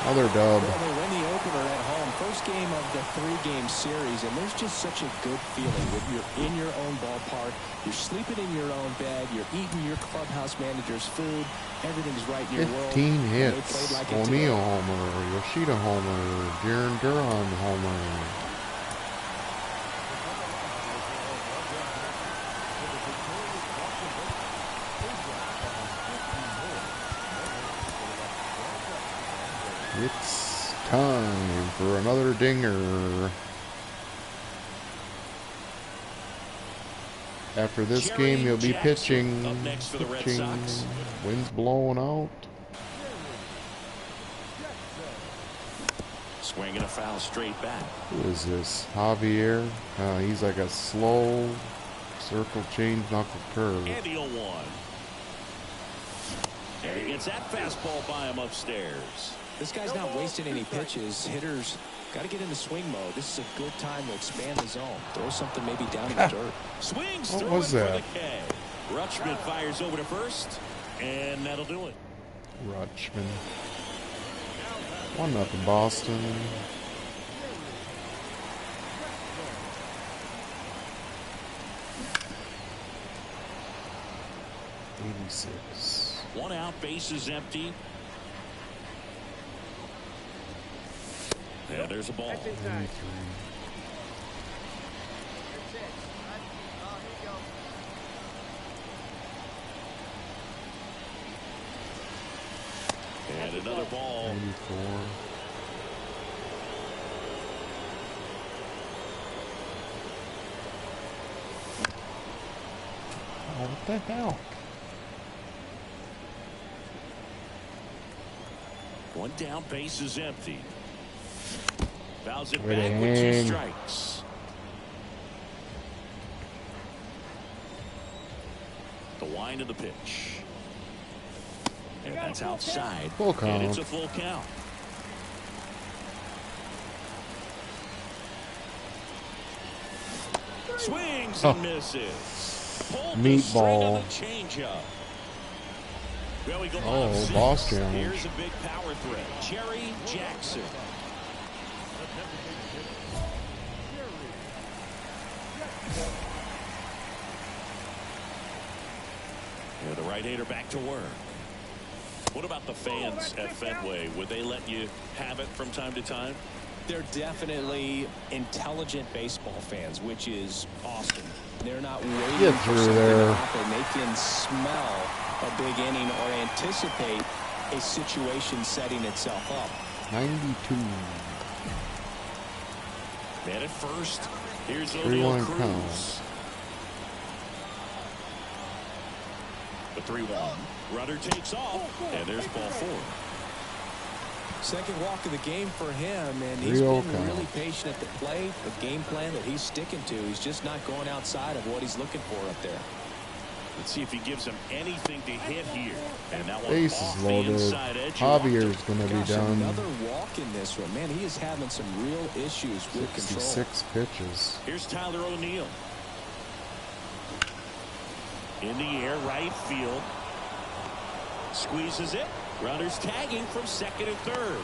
Another dub. Well, they win the opener at home. First game of the 3-game series, and there's just such a good feeling when you're in your own ballpark, you're sleeping in your own bed, you're eating your clubhouse manager's food, everything's right in your world. 15 and they hits. played like it O'Neill today. homer. Yoshida homer. Jaron Duran homer. It's time for another dinger. After this Jerry game, he'll be Jackson pitching. up next for the Red Sox. Wind's blowing out. Swinging a foul straight back. Who is this? Javier? He's like a slow circle change knuckle curve. And the 0-1. And he gets that fastball by him upstairs. This guy's not wasting any pitches. Hitters got to get into swing mode. This is a good time to expand the zone. Throw something maybe down in the dirt. Swings What through was it that? for the K. Rutschman fires over to first, and that'll do it. Rutschman. 1-0 Boston. '86. 1 out, bases empty. Yeah, there's a ball. 83. And another ball. 94. Oh, what the hell? 1 down, bases empty. Fouls it Way to back with 2 hang. strikes. The wind of the pitch. And that's outside. Full And it's count. a full count. Swings and misses. Pulled the Meatball. string of the changeup. Well, we go Oh, on 6. boss challenge. Here's a big power threat. Jerry Jackson. Yeah, the right-hander back to work. What about the fans at Fenway? Would they let you have it from time to time? They're definitely intelligent baseball fans, which is awesome. They're not waiting Get for through something there. to happen. They can smell a big inning or anticipate a situation setting itself up. 92. Man at first. Here's 3-1 O'Neill count. Cruz. The 3-1. Runner takes off, and there's ball 4. Second walk of the game for him, and he's 3-0 been count. really patient at the plate. The game plan that he's sticking to, he's just not going outside of what he's looking for up there. Let's see if he gives him anything to hit here. And that one Base off is the loaded. inside edge. Javier's going to be Gosh, done. another walk in this one. Man, he is having some real issues with control. 66 pitches. Here's Tyler O'Neill. In the air, right field. Squeezes it. Runners tagging from second and third.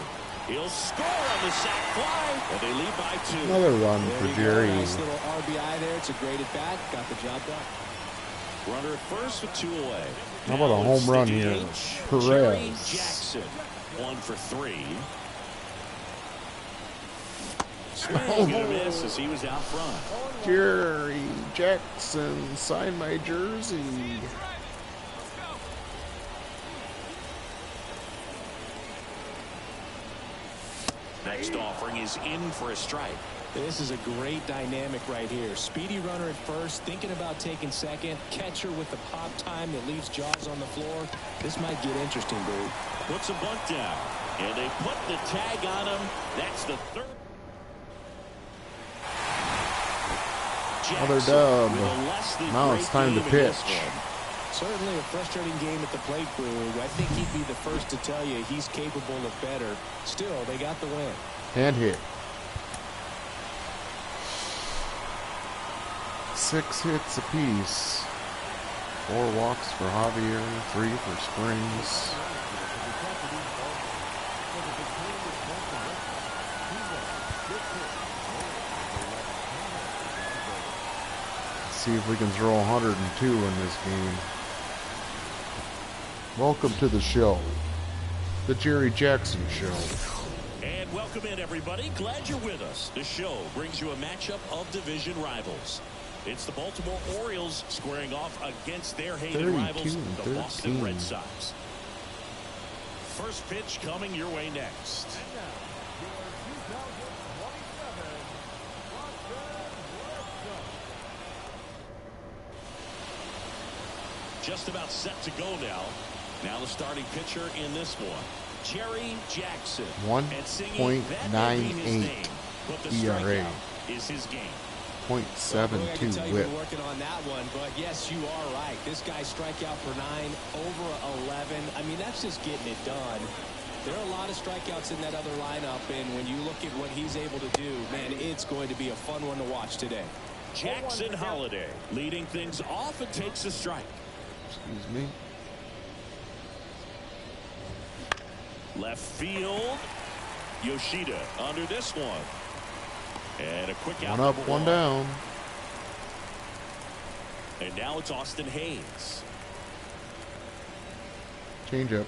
He'll score on the sac fly, and they lead by 2. Another run There for you go. Jerry. Nice little RBI there. It's a great at bat. Got the job done. Runner at first with 2 away. How about a Now home it's run the here? DH, Perez. Jerry Jackson. 1 for 3. swing and a miss as he was out front. Jerry Jackson, sign my jersey. Next offering is in for a strike. This is a great dynamic right here. Speedy runner at first, thinking about taking second. Catcher with the pop time that leaves Jaws on the floor. This might get interesting, dude. Puts a bunt down. And they put the tag on him. That's the third. Another dub. Now it's time to pitch. Certainly a frustrating game at the plate, Boog. I think he'd be the first to tell you he's capable of better. Still, they got the win. And hit. 6 hits apiece. 4 walks for Javier, 3 for Springs. Let's see if we can throw 102 in this game. Welcome to the show. The Jerry Jackson Show. And welcome in, everybody. Glad you're with us. The show brings you a matchup of division rivals. It's the Baltimore Orioles squaring off against their hated rivals, the Boston Red Sox. First pitch coming your way next. Just about set to go now. Now the starting pitcher in this one, Jerry Jackson. 1.98 ERA. Is his game. 0.72 whip. Working on that one, but yes, you are right. This guy strikeout per 9, over 11. I mean, that's just getting it done. There are a lot of strikeouts in that other lineup, and when you look at what he's able to do, man, it's going to be a fun one to watch today. Jackson Holiday leading things off and takes a strike. Excuse me. Left field, Yoshida under this one. And a quick out. One up, one down. And now it's Austin Hayes. Change up.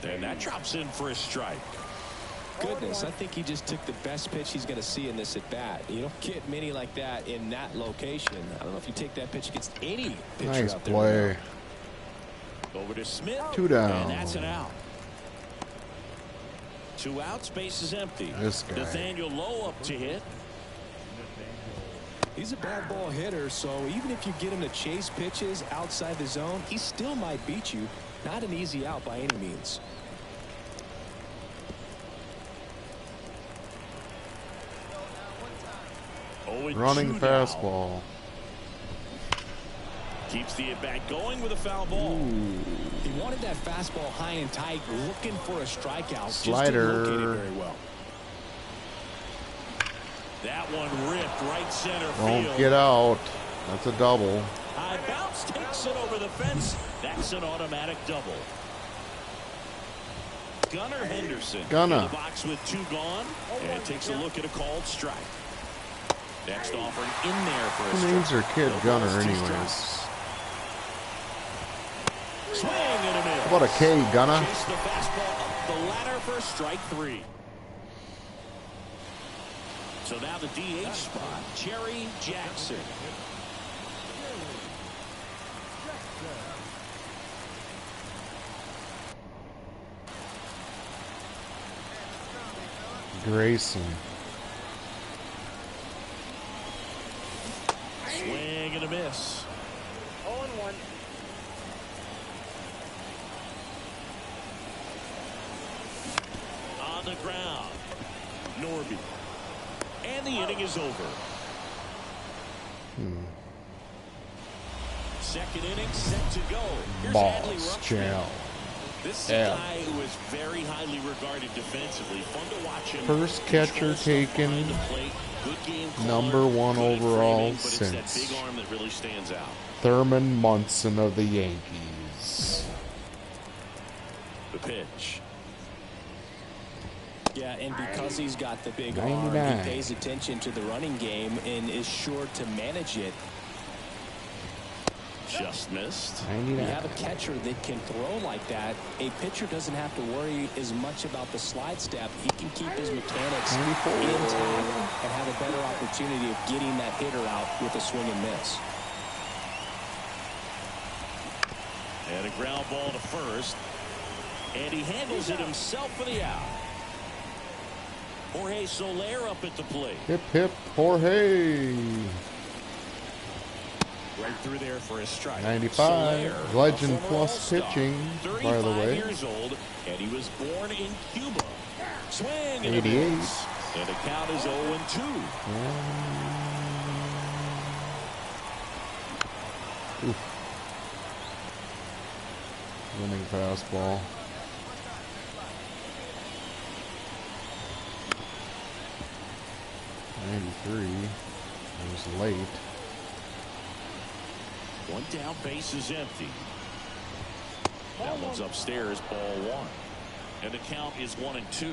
And that drops in for a strike. Goodness, I think he just took the best pitch he's going to see in this at bat. You don't get many like that in that location. I don't know if you take that pitch against any pitcher nice out there. play. Over to Smith. 2 down. And that's an out. 2 outs, base is empty. This guy. Nathaniel Lowe up to hit. He's a bad ball hitter, so even if you get him to chase pitches outside the zone, he still might beat you. Not an easy out by any means. Running fastball. Keeps the at-bat going with a foul ball. Ooh. He wanted that fastball high and tight, looking for a strikeout. Slider. Just didn't locate it very well. That one ripped right center Don't field. get out. That's a double. High bounce takes it over the fence. That's an automatic double. Gunnar Henderson in the box with 2 gone and takes a look at a called strike. Next offering in there for a strike. Who names their kid Gunnar anyways? Swing and a miss. What a K, Gunnar. Chase the fastball up the ladder for strike 3. So now the DH spot, Jerry Jackson. Grayson. Swing and a miss. 0-1. On the ground, Norby. And the inning is over. Second inning set to go. Here's Adley Boss Rutschman. Chow. This is a guy who is very highly regarded defensively. Fun to watch him. First catcher taken, Good game number 1 good overall framing, but it's that since big arm that really stands out. Thurman Munson of the Yankees. The pitch. Yeah, and because he's got the big arm, 99. he pays attention to the running game and is sure to manage it. Just missed. 99. You have a catcher that can throw like that. A pitcher doesn't have to worry as much about the slide step. He can keep his mechanics 94. intact. and have a better opportunity of getting that hitter out with a swing and miss. And a ground ball to first. And he handles it himself for the out. Jorge Soler up at the plate. Hip, hip, Jorge. Right through there for a strike. 95. Soler, Legend a former plus All-Star, pitching, by the 35 way. years old, and he was born in Cuba. Swing and 88. a miss. And the count is 0-2. Oof. Winning fastball. '93. It was late. One down, base is empty. That one's upstairs, ball one. And the count is 1-2.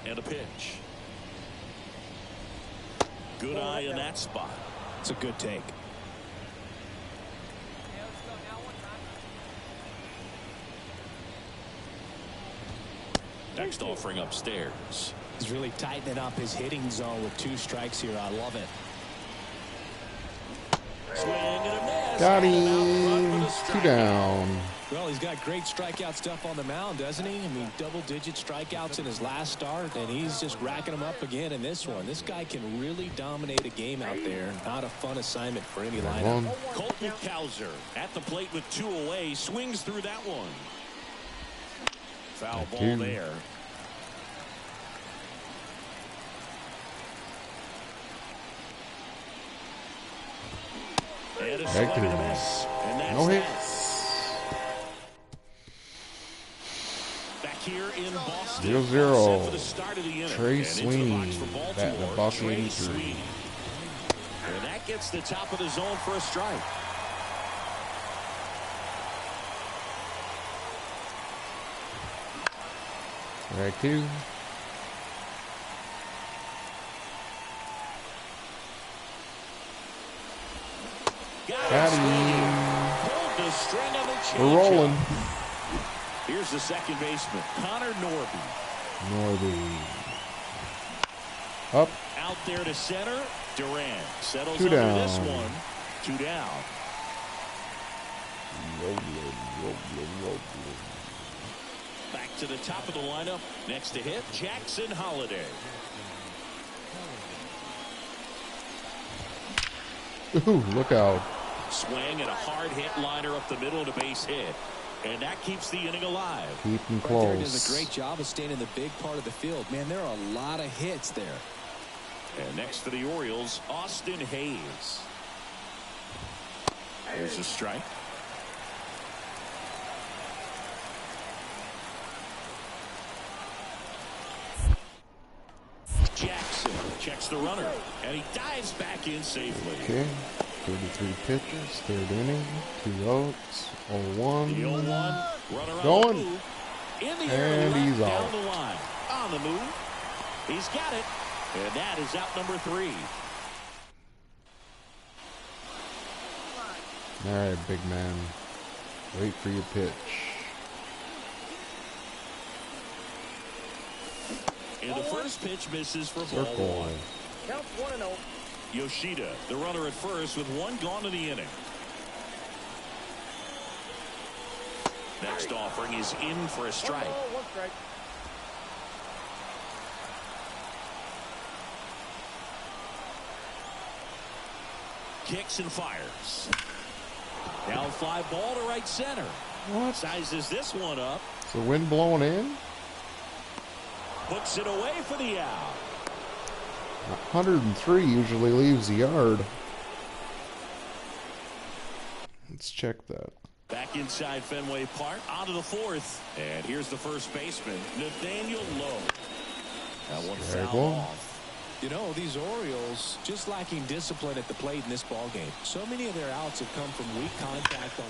And a pitch. Good eye in that spot. It's a good take. Next offering upstairs. He's really tightening up his hitting zone with 2 strikes here. I love it. Swing and a miss. Got And out front him. with a 2 strikeout. down. Well, he's got great strikeout stuff on the mound, doesn't he? I mean, double-digit strikeouts in his last start, and he's just racking them up again in this one. This guy can really dominate a game out there. Not a fun assignment for any lineup. Colton Cowser at the plate with 2 away. Swings through that one. Foul ball 2. there. And a swing and a miss. And that's No that. hits. Back here in Boston. 0-0. Set for the start of the inning. Trey And into the Sweeney box for Baltimore. batting a buck Trey 83. Sweeney. And that gets the top of the zone for a strike. Strike 2. Got him. Pulled the string of the changeup. We're rolling. Here's the second baseman, Connor Norby. Norby. Up. Out there to center. Durant settles 2 under down. this one. 2 down. Back to the top of the lineup. Next to hit, Jackson Holiday. Ooh, look out. Swing and a hard hit liner up the middle to base hit. And that keeps the inning alive. Keep him Right there, close. does a great job of staying in the big part of the field. Man, there are a lot of hits there. And next for the Orioles, Austin Hayes. There's a strike. Jackson checks the runner, and he dives back in safely. Okay. 33 pitches, 3rd inning, 2 outs, 0-1. The 0-1, runner on Going. the move. In the air, And left he's down out. the line. On the move. He's got it. And that is out number 3. All right, big man. Wait for your pitch. And the first pitch misses for ball Circle. 1. Count 1-0. Yoshida, the runner at first with 1 gone in the inning. Next offering is in for a strike. 1 strike. Kicks and fires. Down fly ball to right center. What? Sizes this one up. Is the wind blowing in? Puts it away for the out. 103 usually leaves the yard. Let's check that. Back inside Fenway Park, on to the 4th. And here's the first baseman, Nathaniel Lowe. That one Strike foul 1. off. You know, these Orioles just lacking discipline at the plate in this ball game. So many of their outs have come from weak contact on.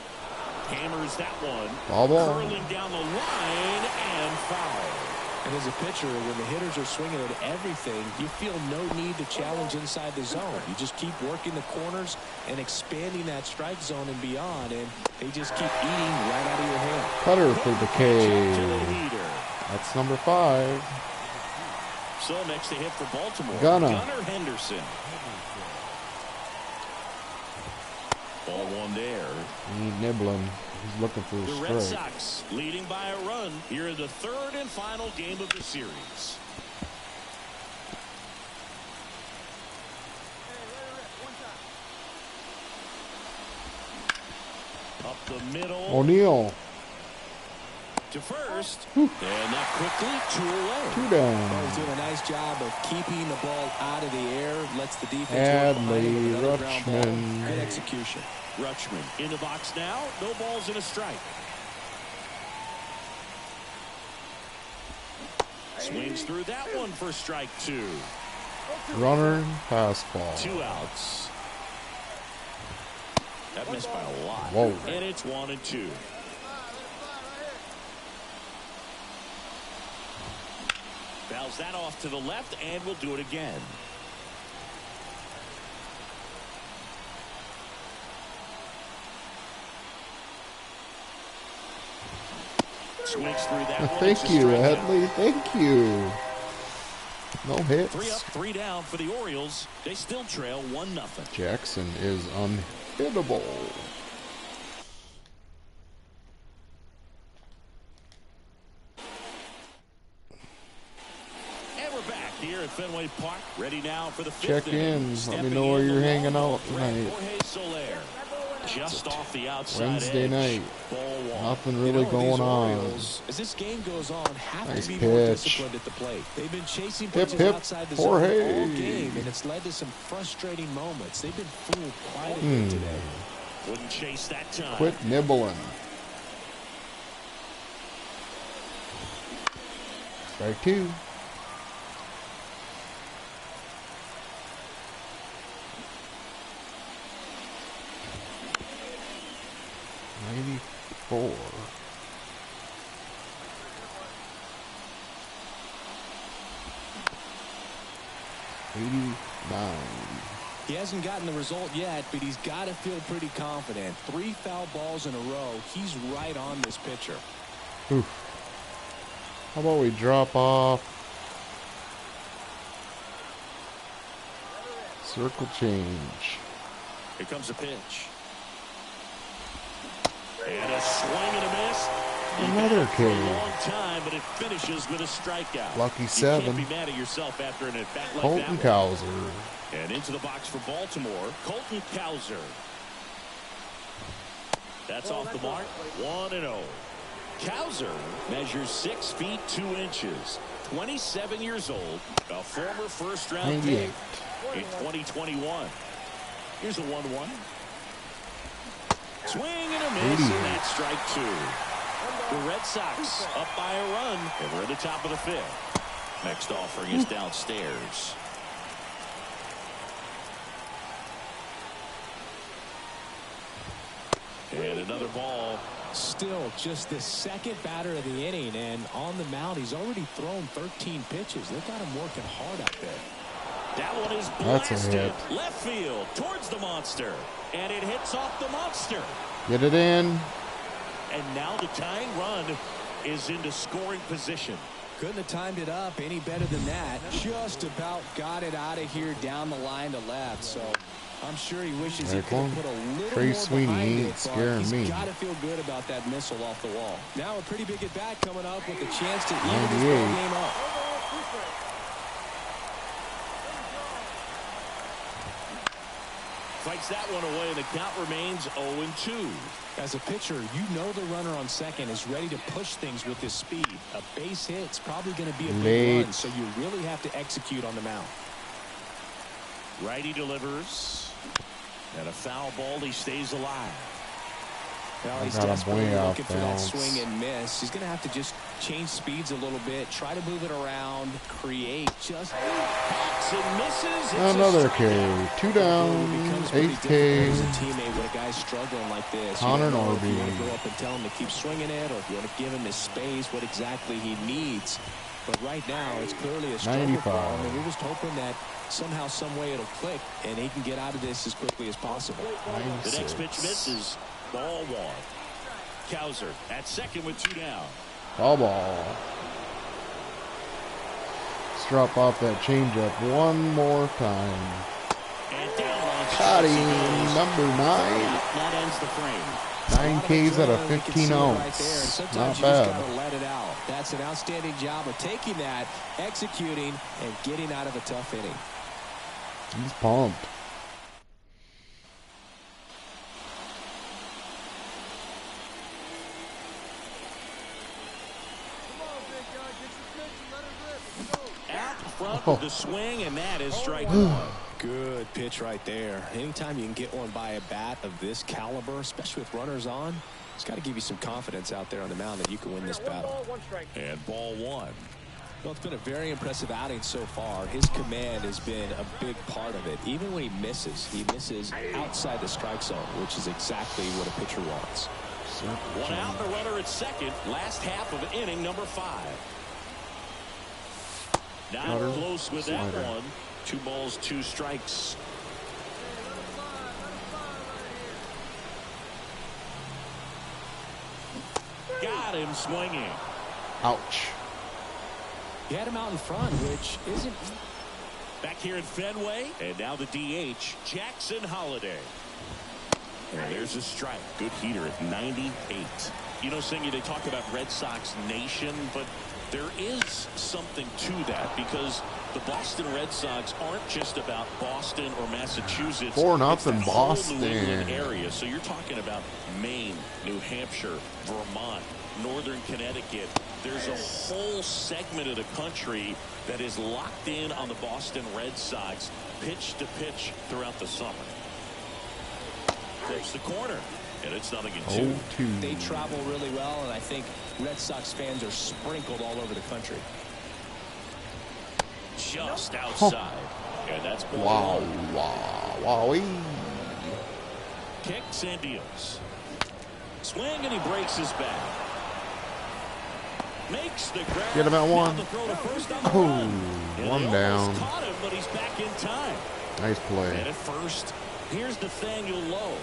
Hammers that one. Ball ball. Curling down the line and foul. And as a pitcher, when the hitters are swinging at everything, you feel no need to challenge inside the zone. You just keep working the corners and expanding that strike zone and beyond, and they just keep eating right out of your hand. Cutter for the K. That's number 5. So next to hit for Baltimore, Gunnar Henderson. Ball 1 there. Nibbling. He's looking for a The strike. Red Sox leading by a run here in the 3rd and final game of the series. Up the middle. O'Neal. To first. And that quickly 2 away. 2 down. Well, he's doing a nice job of keeping the ball out of the air. Lets the defense work behind him with another ground ball. Rutschman. Good execution. Rutschman in the box now. No balls and a strike. Swings through that one for strike 2. Runner, fastball. 2 outs. That missed by a lot. Whoa. And it's 1 and 2. Fouls that off to the left, and we'll do it again. Swings through that one. Thank you, Headley. Thank you. No hits. 3 up, 3 down for the Orioles. They still trail 1-0. Jackson is unhittable. And we're back here at Fenway Park, ready now for the 5th Check inning. in. Let me Stepping know where in you're the hanging long out ball, tonight. Jorge Soler. Just off the outside Wednesday edge. night. Ball 1. Nothing really going on. Orioles, as this game goes on, have Nice to be more pitch. disciplined at the plate. They've been chasing Hip, pitches hip. outside the Jorge. zone all game, and it's led to some frustrating moments. They've been fooled quite a bit today. Wouldn't chase that time. Quit nibbling. Strike 2. '94. '89. He hasn't gotten the result yet, but he's got to feel pretty confident. 3 foul balls in a row. He's right on this pitcher. Oof. How about we drop off? Circle change. Here comes a pitch. And a swing and a miss. Another For K. a long time, but it finishes with a strikeout. Lucky You 7. can't be mad at yourself after an at bat like Colton that one. Cowser. And into the box for Baltimore, Colton Cowser. That's off the mark. 1-0. Cowser measures 6 feet 2 inches. 27 years old. A former first-round 98. pick in 2021. Here's a 1-1. Swing and a miss, 88. and that's strike 2. The Red Sox up by a run, and we're at the top of the 5th. Next offering is downstairs. And another ball. Still just the second batter of the inning, and on the mound, he's already thrown 13 pitches. They've got him working hard out there. That one is That's a blasted hit. left field towards the monster, and it hits off the monster. Get it in. And now the tying run is into scoring position. Couldn't have timed it up any better than that. Just about got it out of here down the line to left. So I'm sure he wishes he There could have it put a little Trey more Sweeney behind ain't it, but scaring he's me. got to feel good about that missile off the wall. Now a pretty big at bat coming up with a chance to even this 98. ball game up. Fights that one away, and the count remains 0-2. As a pitcher, you know the runner on second is ready to push things with his speed. A base hit's probably going to be a big Late. run, so you really have to execute on the mound. Righty delivers. And a foul ball. He stays alive. Well, I he's got a desperately way out looking for that bounce. swing and miss. He's going to have to just change speeds a little bit, try to move it around, create just Backs and misses. It's a Another strikeout. K. 2 down. It becomes pretty 8th difficult K. as a teammate when a guy's struggling like this. You Connor don't know if you Norby. want to go up and tell him to keep swinging it, or if you want to give him his space, what exactly he needs. But right now, it's clearly a struggle 95. for him, and we're just hoping that somehow, some way it'll click, and he can get out of this as quickly as possible. 96. The next pitch misses. Ball one. Kowser at second with 2 down. Ball. Let's drop off that changeup one more time. And down on Caught strikes he him, goes. number 9. That ends the frame. 9 Ks at a 15 ounce. Sometimes Not you just bad. gotta let it out. That's an outstanding job of taking that, executing, and getting out of a tough inning. He's pumped. Out front with the swing, and that is strike one. Good pitch right there. Anytime you can get one by a bat of this caliber, especially with runners on, it's got to give you some confidence out there on the mound that you can win this battle. And ball one. Well, it's been a very impressive outing so far. His command has been a big part of it. Even when he misses outside the strike zone, which is exactly what a pitcher wants. One out, the runner at second. Last half of inning number 5. Not Cutter, close with that slider. one. 2 balls, 2 strikes. Got him swinging. Ouch. He had him out in front, which isn't. Back here at Fenway, and now the DH, Jackson Holiday. And there's a strike. Good heater at 98. You know, Singy, they talk about Red Sox Nation, but there is something to that because the Boston Red Sox aren't just about Boston or Massachusetts. 4-0 It's that whole Boston. New England area. So you're talking about Maine, New Hampshire, Vermont, Northern Connecticut. There's a whole segment of the country that is locked in on the Boston Red Sox pitch to pitch throughout the summer. Close the corner, and it's 0-2. 0-2. They travel really well, and I think Red Sox fans are sprinkled all over the country. Just outside. And that's ball Wow, one. wow, wowee. Kicks and deals. Swing, and he breaks his back. Makes the grab. Get him at one. Now the throw to first on the Oh, run. And one they down. almost caught him, but he's back in time. Nice And play. at first, here's Nathaniel Lowe.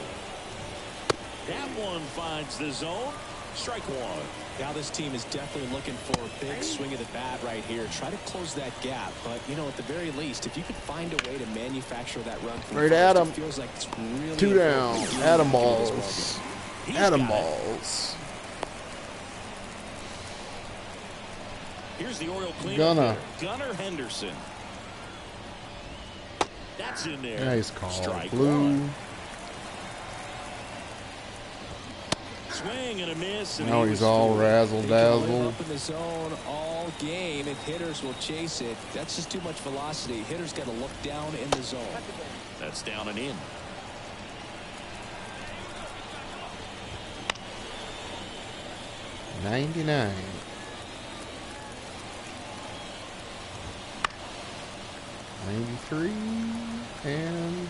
That one finds the zone. Strike one. Now this team is definitely looking for a big swing of the bat right here. Try to close that gap. But, you know, at the very least, if you could find a way to manufacture that run from Right first, at him. it feels like it's really 2 down. important to Adam do this balls. He's Adam got it. balls. Here's the Oriole cleanup Gunner. hitter, Gunner Henderson. That's in there. Nice call. Strike Blue. one. Swing and a miss. And Now he he's was all through. razzle They can live dazzle. up in the zone all game. If hitters will chase it, that's just too much velocity. Hitters got to look down in the zone. That's down and in. $99. $93 and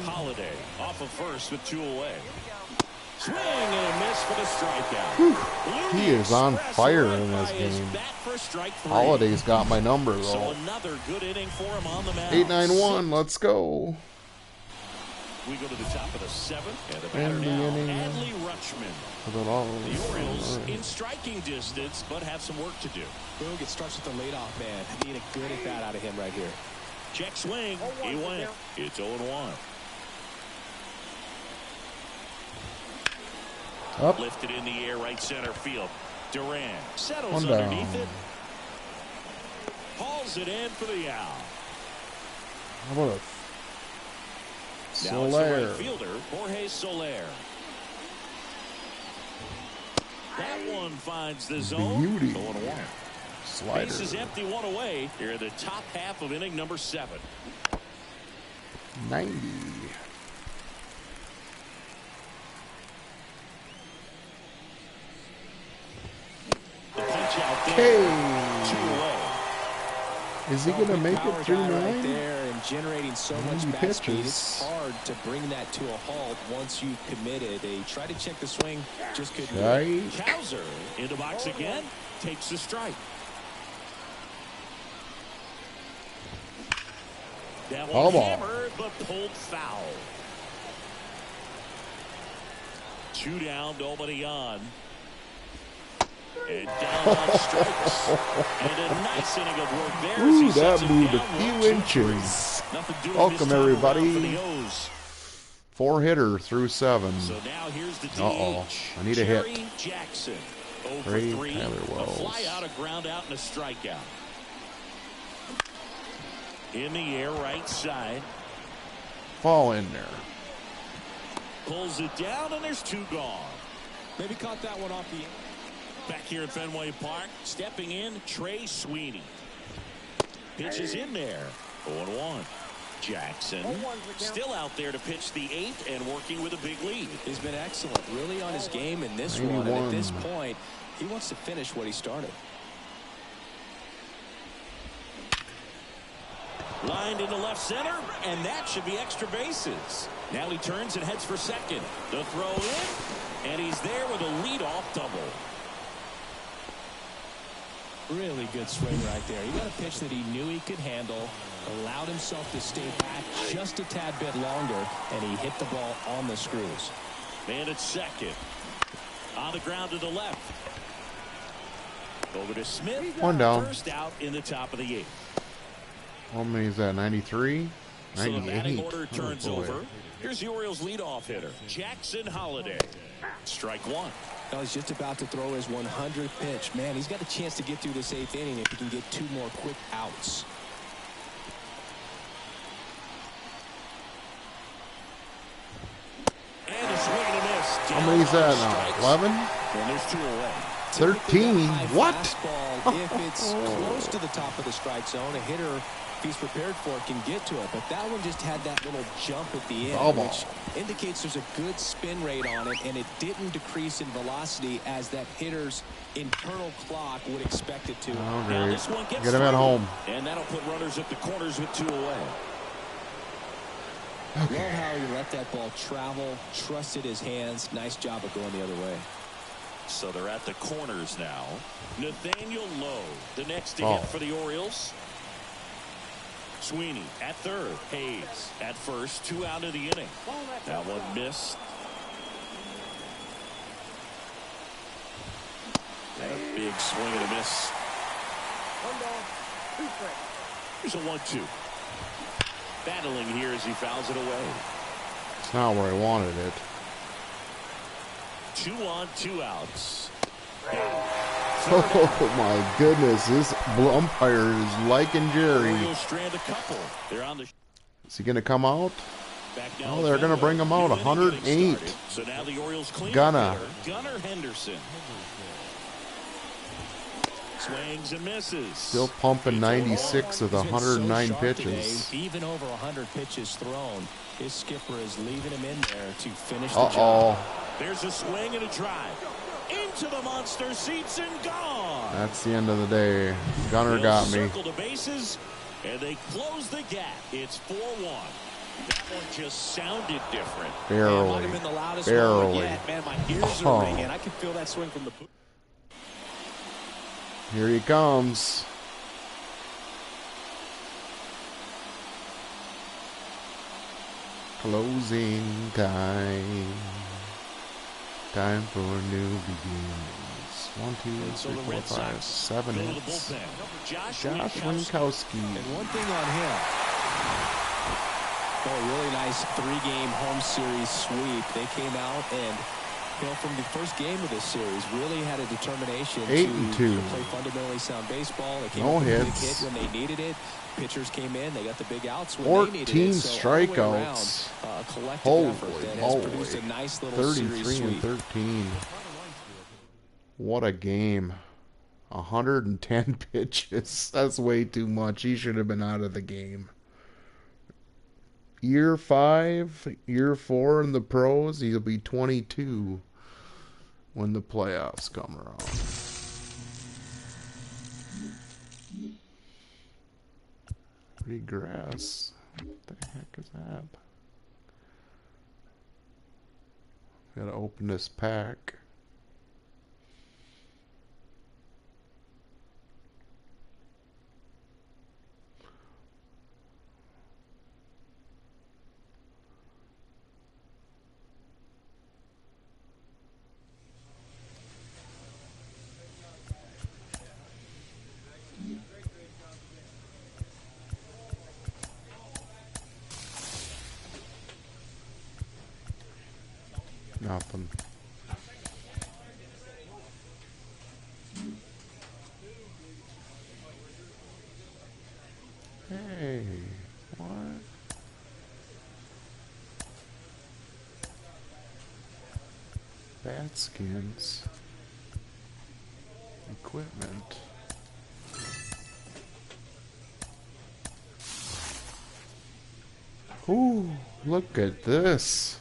Holiday off of first with 2 away. Swing and a miss for the strikeout. He is on fire in this game. Holiday's got my number So though. another good inning for him on the mound. 891. Let's go. We go to the top of the 7th, and the And batter the now, inning. Adley Rutschman. Put it all- The Orioles in striking distance, but have some work to do. Boog, it starts with the leadoff man. I need a good at bat out of him right here. Check swing. He went. It's 0-1. Up. Lifted in the air, right center field. Duran settles One down. underneath it. Hauls it in for the out. How about a Now it's the Soler? right fielder, Jorge Soler. That one finds the zone. Beauty. 0-1. Slider. Base is empty, 1 away. Here in the top half of inning number 7. 90. The punch out there. Hey. 2 away. Is he going to make it Power through guy right 9? there and generating so much 90 bat speed. pitches. It's hard to bring that to a halt once you committed. They tried to check the swing, just couldn't. do it. Right. Kowser in the box again. Takes the strike. That Foul one ball. hammered, but pulled foul. 2 down, nobody on. And down on strikes. And a nice inning of work there. As he Ooh, sets that him moved a down, few 1, 2, 3. inches. Nothing doing Welcome, this time around for everybody. the O's. 4-hitter through 7. So now here's the DH. Uh-oh. I need a hit. Jerry Jackson. 0 for Trey 3. Tyler A Wells. fly out, a ground out, and a strikeout. In the air, right side. Fall in there. Pulls it down, and there's 2 gone. Maybe caught that one off the. Back here at Fenway Park, stepping in, Trey Sweeney. Pitches in there. 0-1. Jackson still out there to pitch the 8th and working with a big lead. He's been excellent, really on his game in this one. And at this point, he wants to finish what he started. Lined into left center, and that should be extra bases. Now he turns and heads for second. The throw in, and he's there with a leadoff double. Really good swing right there. He got a pitch that he knew he could handle, allowed himself to stay back just a tad bit longer, and he hit the ball on the screws. Man at second. On the ground to the left. Over to Smith. 1 down. First out in the top of the 8th. How many is that? 93? So the batting 98. order turns Oh, boy. over. Here's the Orioles leadoff hitter, Jackson Holiday. Strike 1. Now he's just about to throw his 100th pitch. Man, he's got a chance to get through this 8th inning if he can get 2 more quick outs. And a swing and a miss. How many is that now? 11? And there's 2 away. 13? What? Fastball, if it's close to the top of the strike zone, a hitter, if he's prepared for it, can get to it. But that one just had that little jump at the end, Foul ball. which indicates there's a good spin rate on it, and it didn't decrease in velocity as that hitter's internal clock would expect it to. Oh, Now great. this one gets Get him at through. home. And that'll put runners at the corners with 2 away. Love how he let that ball travel, trusted his hands. Nice job of going the other way. So they're at the corners now. Nathaniel Lowe, the next to Oh. hit for the Orioles. Sweeney at third. Hayes at first. 2 out of the inning. That one missed. And a big swing and a miss. Here's a 1-2. Battling here as he fouls it away. It's not where I wanted it. 2 on, 2 outs. Oh my goodness, this umpire is liking Jerry. Orioles strand a couple. They're on the Is he going to come out? back now. Oh, they're going to bring him out. 108. So now the Orioles clean Gunna. Gunnar Henderson. Swings and misses. Still pumping 96 of the He's been so 109 sharp pitches. today, even over 100 pitches thrown. His skipper is leaving him in there to finish the job. Uh-oh. There's a swing and a drive. Into the monster seats and gone. That's the end of the day. Gunner They'll got me. circle the bases, and they close the gap. It's 4-1. That one just sounded different. Barely. Might have been the loudest one Barely. yet. Man, my ears Oh. are ringing. I can feel that swing from the booth. Here he comes. Closing time. Time for new beginnings. 1, 2, So 3, the 4, Red 5, Sox 7 go to the hits. bullpen. Josh Josh Winkowski. Winkowski. And one thing on him. Oh, a really nice 3-game home series sweep. They came out and, from the first game of this series, really had a determination 8 to and 2. play fundamentally sound baseball. They came No up with a big hits. hit when they needed it. Pitchers came in, they got the big outs when 14 they needed it. So all the way around, strikeouts. a collective Holy effort that has moly. produced a nice little series 33 and sweep. 13. What a game. 110 pitches. That's way too much. He should have been out of the game. Year 5, year 4 in the pros, he'll be 22 when the playoffs come around. Regress. What the heck is that? Gotta open this pack. Nothing. Hey, what? Bat skins. Equipment. Ooh, look at this.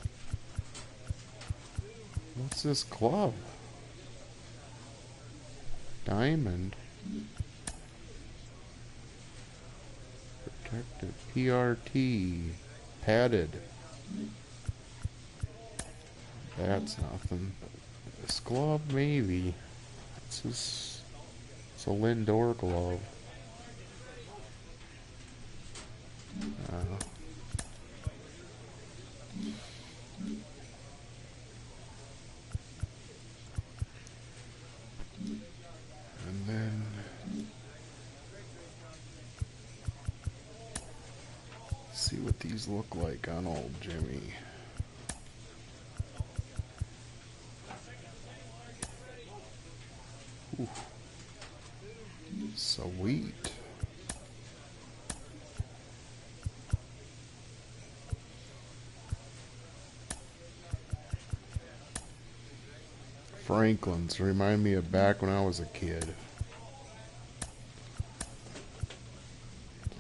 What's this glove? Diamond. Protected. PRT. Padded. That's nothing. This glove, maybe. It's a Lindor glove. And then see what these look like on old Jimmy. Ooh. Sweet. Franklin's remind me of back when I was a kid.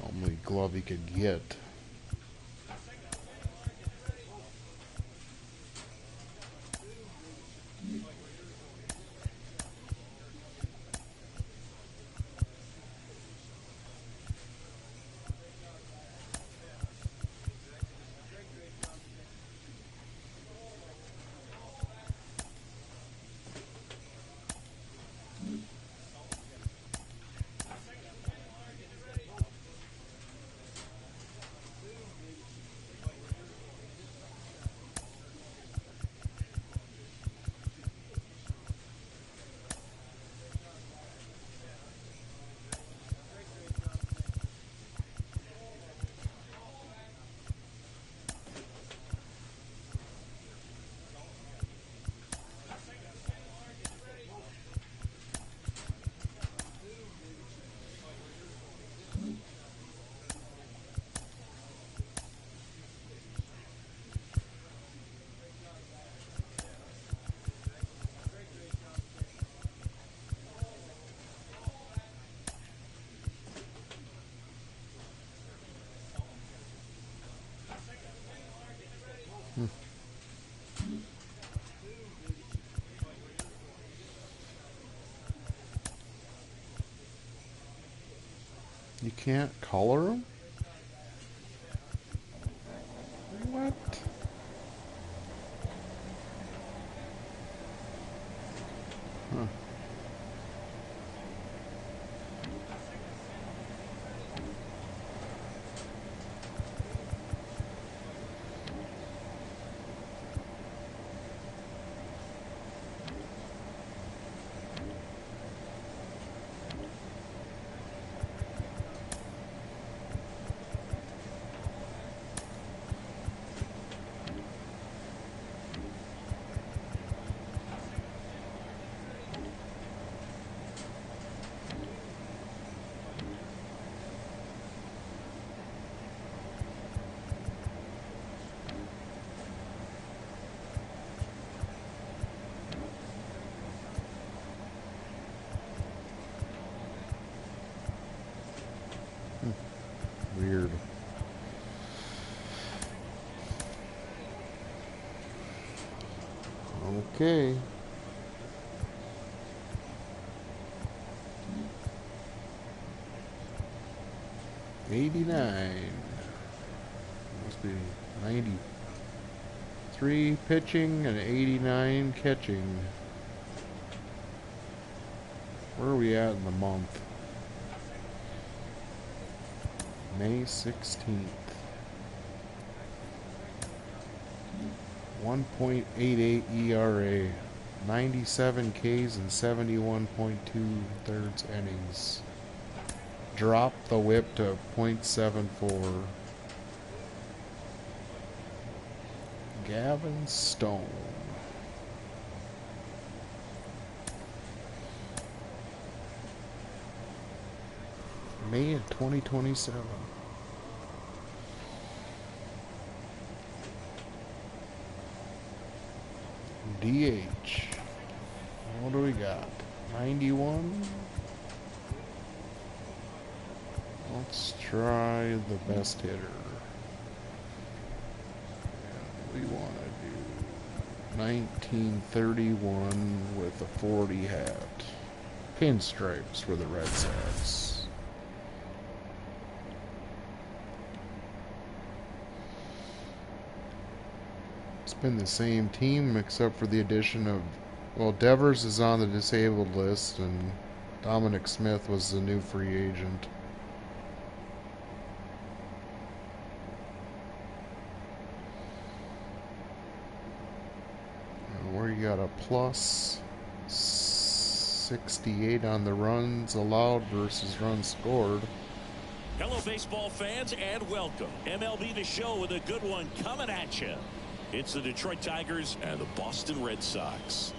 Only glove he could get. You can't color them? What? Huh. Weird. Okay. '89. Must be 93 pitching and 89 catching. Where are we at in the month? May 16th. 1.88 ERA. 97 Ks and 71.2 thirds innings. Dropped the whip to .74. Gavin Stone. May of 2027. DH. What do we got? 91? Let's try the best hitter. And we want to do 1931 with a 40 hat. Pinstripes for the Red Sox. It's been the same team except for the addition of, well, Devers is on the disabled list and Dominic Smith was the new free agent. Where you got a plus 68 on the runs allowed versus runs scored. Hello, baseball fans, and welcome. MLB The Show with a good one coming at you. It's the Detroit Tigers and the Boston Red Sox.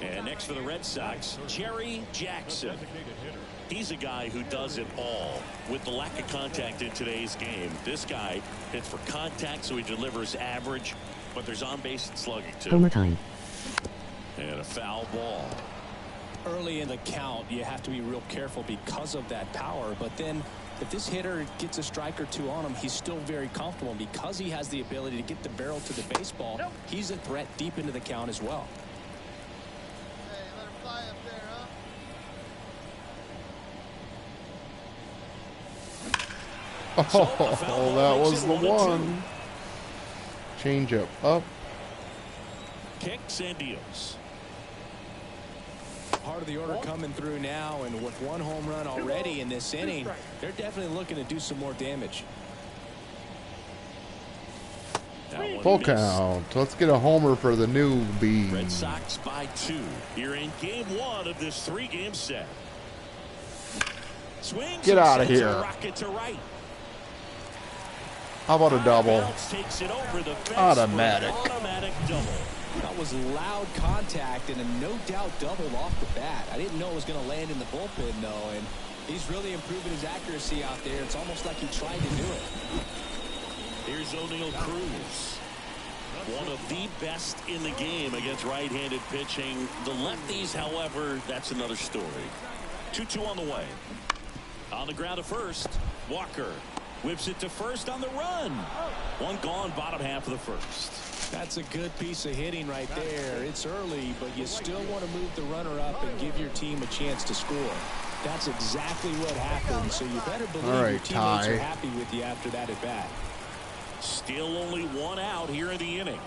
And next for the Red Sox, Jerry Jackson. He's a guy who does it all. With the lack of contact in today's game, this guy hits for contact, so he delivers average, but there's on-base and slugging, too. Homer time. And a foul ball. Early in the count, you have to be real careful because of that power, but then if this hitter gets a strike or two on him, he's still very comfortable. And because he has the ability to get the barrel to the baseball, he's a threat deep into the count as well. Hey, let him fly up there, huh? Oh, that was the one. Change up. Kicks and deals. Part of the order coming through now, and with one home run already in this inning, they're definitely looking to do some more damage. Full count. Let's get a homer for the newbie. Red Sox by 2 here in game 1 of this 3-game set. Swings. Get out of here. Rocket to right. How about a double? Takes it over the fence. Automatic. Automatic double. That was loud contact and a no-doubt double off the bat. I didn't know it was going to land in the bullpen, though, and he's really improving his accuracy out there. It's almost like he tried to do it. Here's O'Neal Cruz. One of the best in the game against right-handed pitching. The lefties, however, that's another story. 2-2 on the way. On the ground to first. Walker whips it to first on the run. One gone, bottom half of the first. That's a good piece of hitting right there. It's early, but you still want to move the runner up and give your team a chance to score. That's exactly what happened, so you better believe your teammates are happy with you after that at bat. Still only one out here in the inning.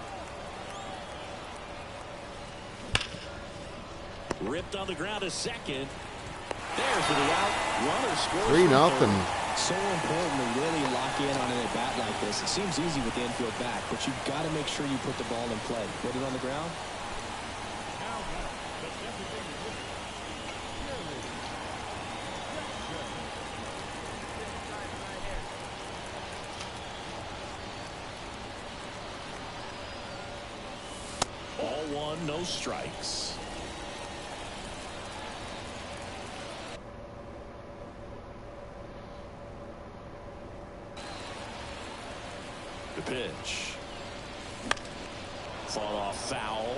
Ripped on the ground to second. There's the out. Runner scores. 3-0. So important to really lock in on an at-bat like this. It seems easy with the infield back, but you've got to make sure you put the ball in play. Put it on the ground. Ball one, no strikes. The pitch. Fought off foul.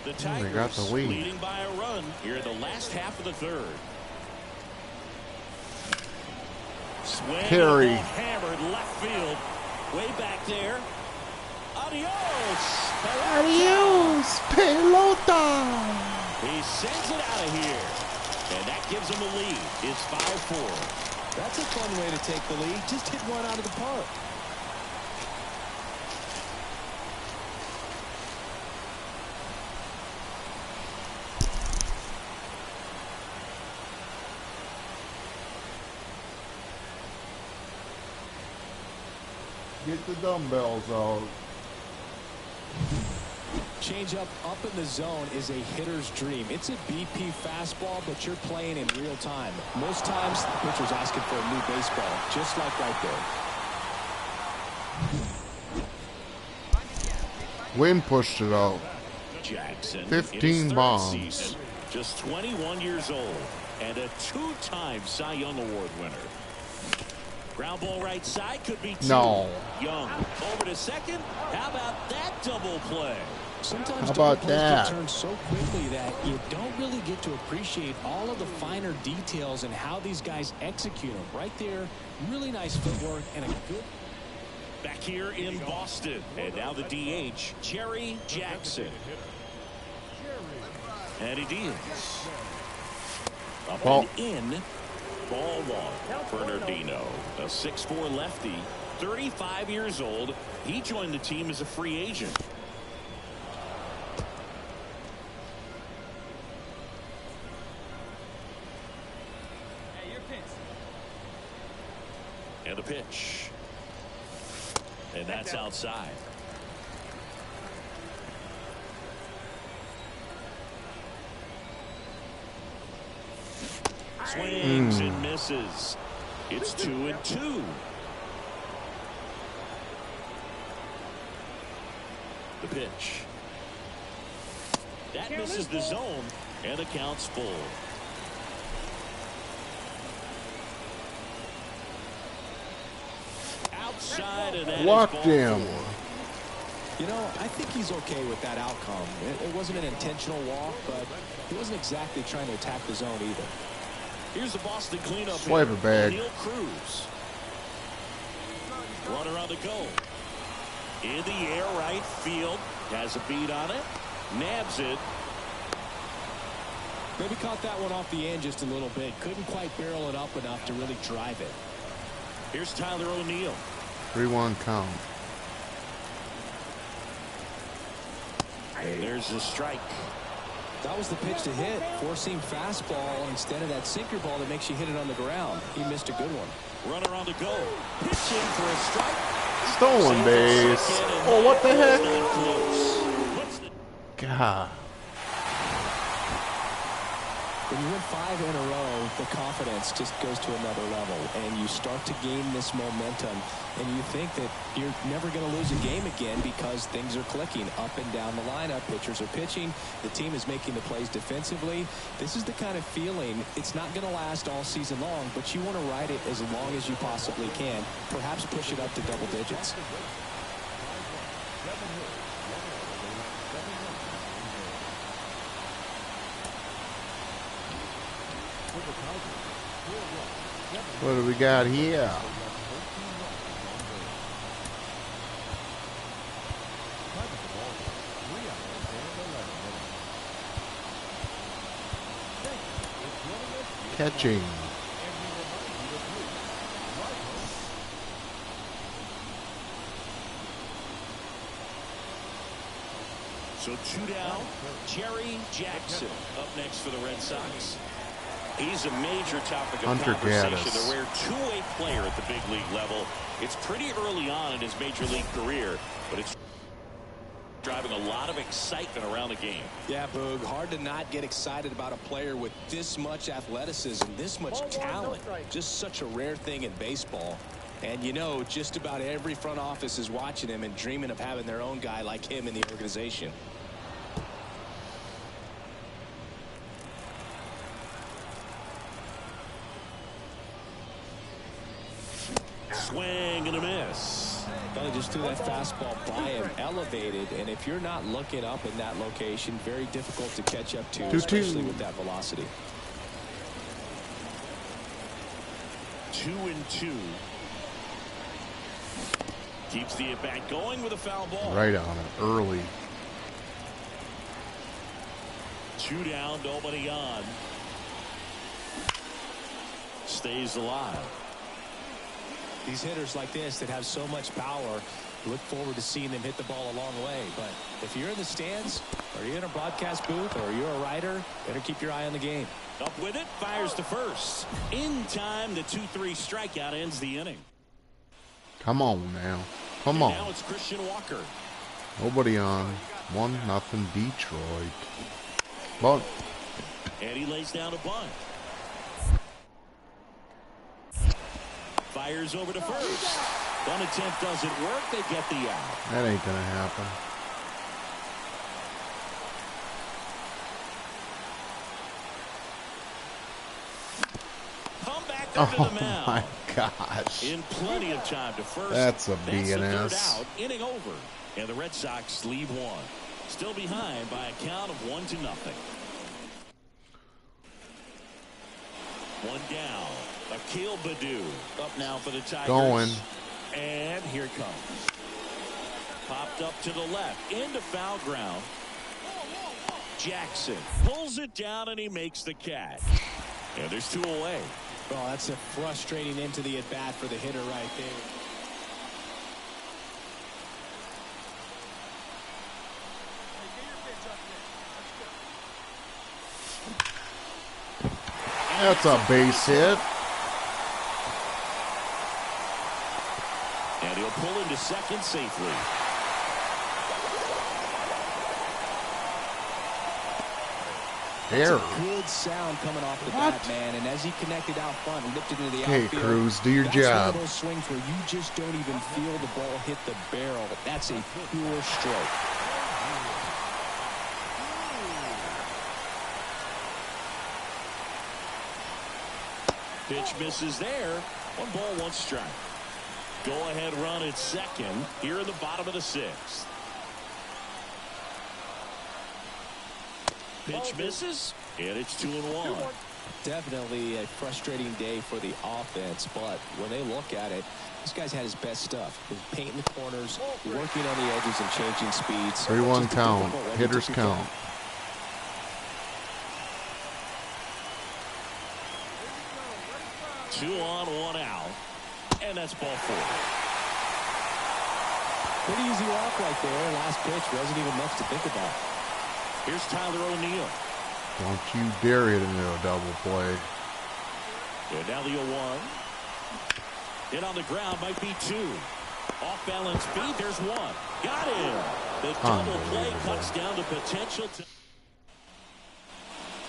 The Tigers got the lead. leading by a run here in the last half of the third. Swing. Carry. Hammered left field. Way back there. Adios. Adios, pelota. He sends it out of here. And that gives him a lead. It's 5-4. That's a fun way to take the lead. Just hit one out of the park. Get the dumbbells out. Change up in the zone is a hitter's dream. It's a BP fastball, but you're playing in real time. Most times, the pitcher's asking for a new baseball, just like right there. Wind pushed it out. Jackson, 15 in his third bombs. season, just 21 years old, and a two-time Cy Young Award winner. Ground ball right side, could be two. No. Young over to second. How about that double play? Sometimes How about double plays that? get turned so quickly that you don't really get to appreciate all of the finer details and how these guys execute them. Right there, really nice footwork and a good. Back here in Boston, and now the DH, Jerry Jackson. And it is up Ball. and in. Ball one. Bernardino, a 6'4" lefty, 35 years old. He joined the team as a free agent. And a pitch. And that's outside. Swings and misses. It's 2-2. The pitch. That misses the zone, and the count's full. Outside, and that is Blocked ball him. four. You know, I think he's okay with that outcome. It wasn't an intentional walk, but he wasn't exactly trying to attack the zone either. Here's the Boston cleanup. Swiper bag. Neil Cruz. Runner on the go. In the air, right field. Has a beat on it. Nabs it. Maybe caught that one off the end just a little bit. Couldn't quite barrel it up enough to really drive it. Here's Tyler O'Neill. 3-1 count. And there's the strike. That was the pitch to hit. Four-seam fastball instead of that sinker ball that makes you hit it on the ground. He missed a good one. Runner on the go. Pitching for a strike. Stolen base. Oh, what the heck? Not close. God. When you win 5 in a row, the confidence just goes to another level, and you start to gain this momentum, and you think that you're never going to lose a game again because things are clicking up and down the lineup. Pitchers are pitching. The team is making the plays defensively. This is the kind of feeling. It's not going to last all season long, but you want to ride it as long as you possibly can. Perhaps push it up to double digits. What do we got here? Catching. So 2 down. Jerry Jackson up next for the Red Sox. He's a major topic of Hunter conversation. Gaddis. A rare two-way player at the big league level. It's pretty early on in his major league career, but it's driving a lot of excitement around the game. Yeah, Boog, hard to not get excited about a player with this much athleticism, this much talent. Just such a rare thing in baseball. And you know, just about every front office is watching him and dreaming of having their own guy like him in the organization. Swing and a miss. Well, he just threw that fastball by him, elevated, and if you're not looking up in that location, very difficult to catch up to, 2-2. especially with that velocity. 2-2. Keeps the at-bat going with a foul ball. Right on it, early. 2 down, nobody on. Stays alive. These hitters like this that have so much power, look forward to seeing them hit the ball a long way. But if you're in the stands, or you're in a broadcast booth, or you're a writer, better keep your eye on the game. Up with it, fires to first. In time, the 2-3 strikeout ends the inning. Come on now. Come And on. now it's Christian Walker. Nobody on. 1-0 Detroit. Bunt. And he lays down a bunt. Fires over to first. Bunt attempt doesn't work. They get the out. That ain't gonna happen. Into the Oh mound. my gosh. In plenty of time to first. That's a That's the third BNS. out, inning over. And the Red Sox lead one. Still behind by a count of 1-0. One down. Akil Baddoo up now for the Tigers. Going. And here it comes. Popped up to the left. Into foul ground. Jackson pulls it down and he makes the catch. And there's 2 away. Oh, that's a frustrating into the at-bat for the hitter right there. That's a base hit. And he'll pull into second safely. There. Good sound coming off the bat, man. And as he connected out front and lifted into the Okay, outfield. Cruz, do your that's one job. of those swings where you just don't even feel the ball hit the barrel. That's a pure stroke. Pitch misses there. 1 ball, 1 strike. Go ahead run at second here in the bottom of the 6th. Pitch misses, and it's 2-1. Definitely a frustrating day for the offense, but when they look at it, this guy's had his best stuff. He's painting the corners, working on the edges and changing speeds. 3-1 Just a count. difficult way to Hitters take it count. down. Two on, 1 out, and that's ball 4. Pretty easy walk right there. Last pitch wasn't even much to think about. Here's Tyler O'Neill. Don't you dare hit into a double play. And now the 0-1. Hit on the ground might be 2. Off balance beat. There's 1. Got him. The double play cuts down the potential.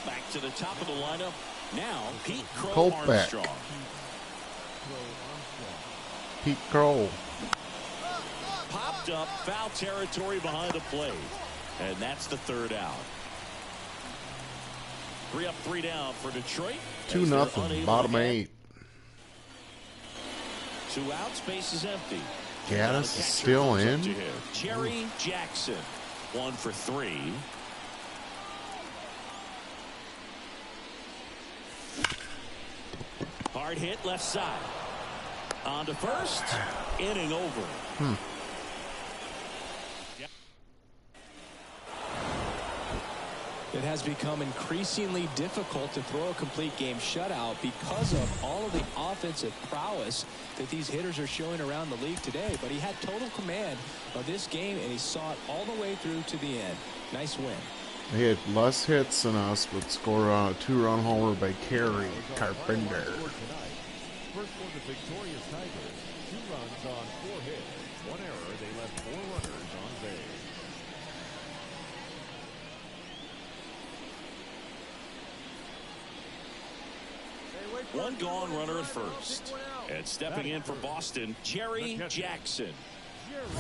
Back to the top of the lineup. Now Pete Crow Kopech. Armstrong. Pete Kroll. Popped up, foul territory behind the plate. And that's the 3rd out. 3 up, 3 down for Detroit. 2-0. Bottom 8. 2 outs, base is empty. Gaddis is still in. Jerry Jackson, 1 for 3. Hard hit left side. On to first. Inning over. It has become increasingly difficult to throw a complete game shutout because of all of the offensive prowess that these hitters are showing around the league today. But he had total command of this game, and he saw it all the way through to the end. Nice win. They had less hits than us, but scored on a 2-run homer by Kerry Carpenter. First for the victorious Tigers. 2 runs on 4 hits. 1 error. They left 4 runners on base. One gone runner at first. And stepping in for Boston, Jerry Jackson.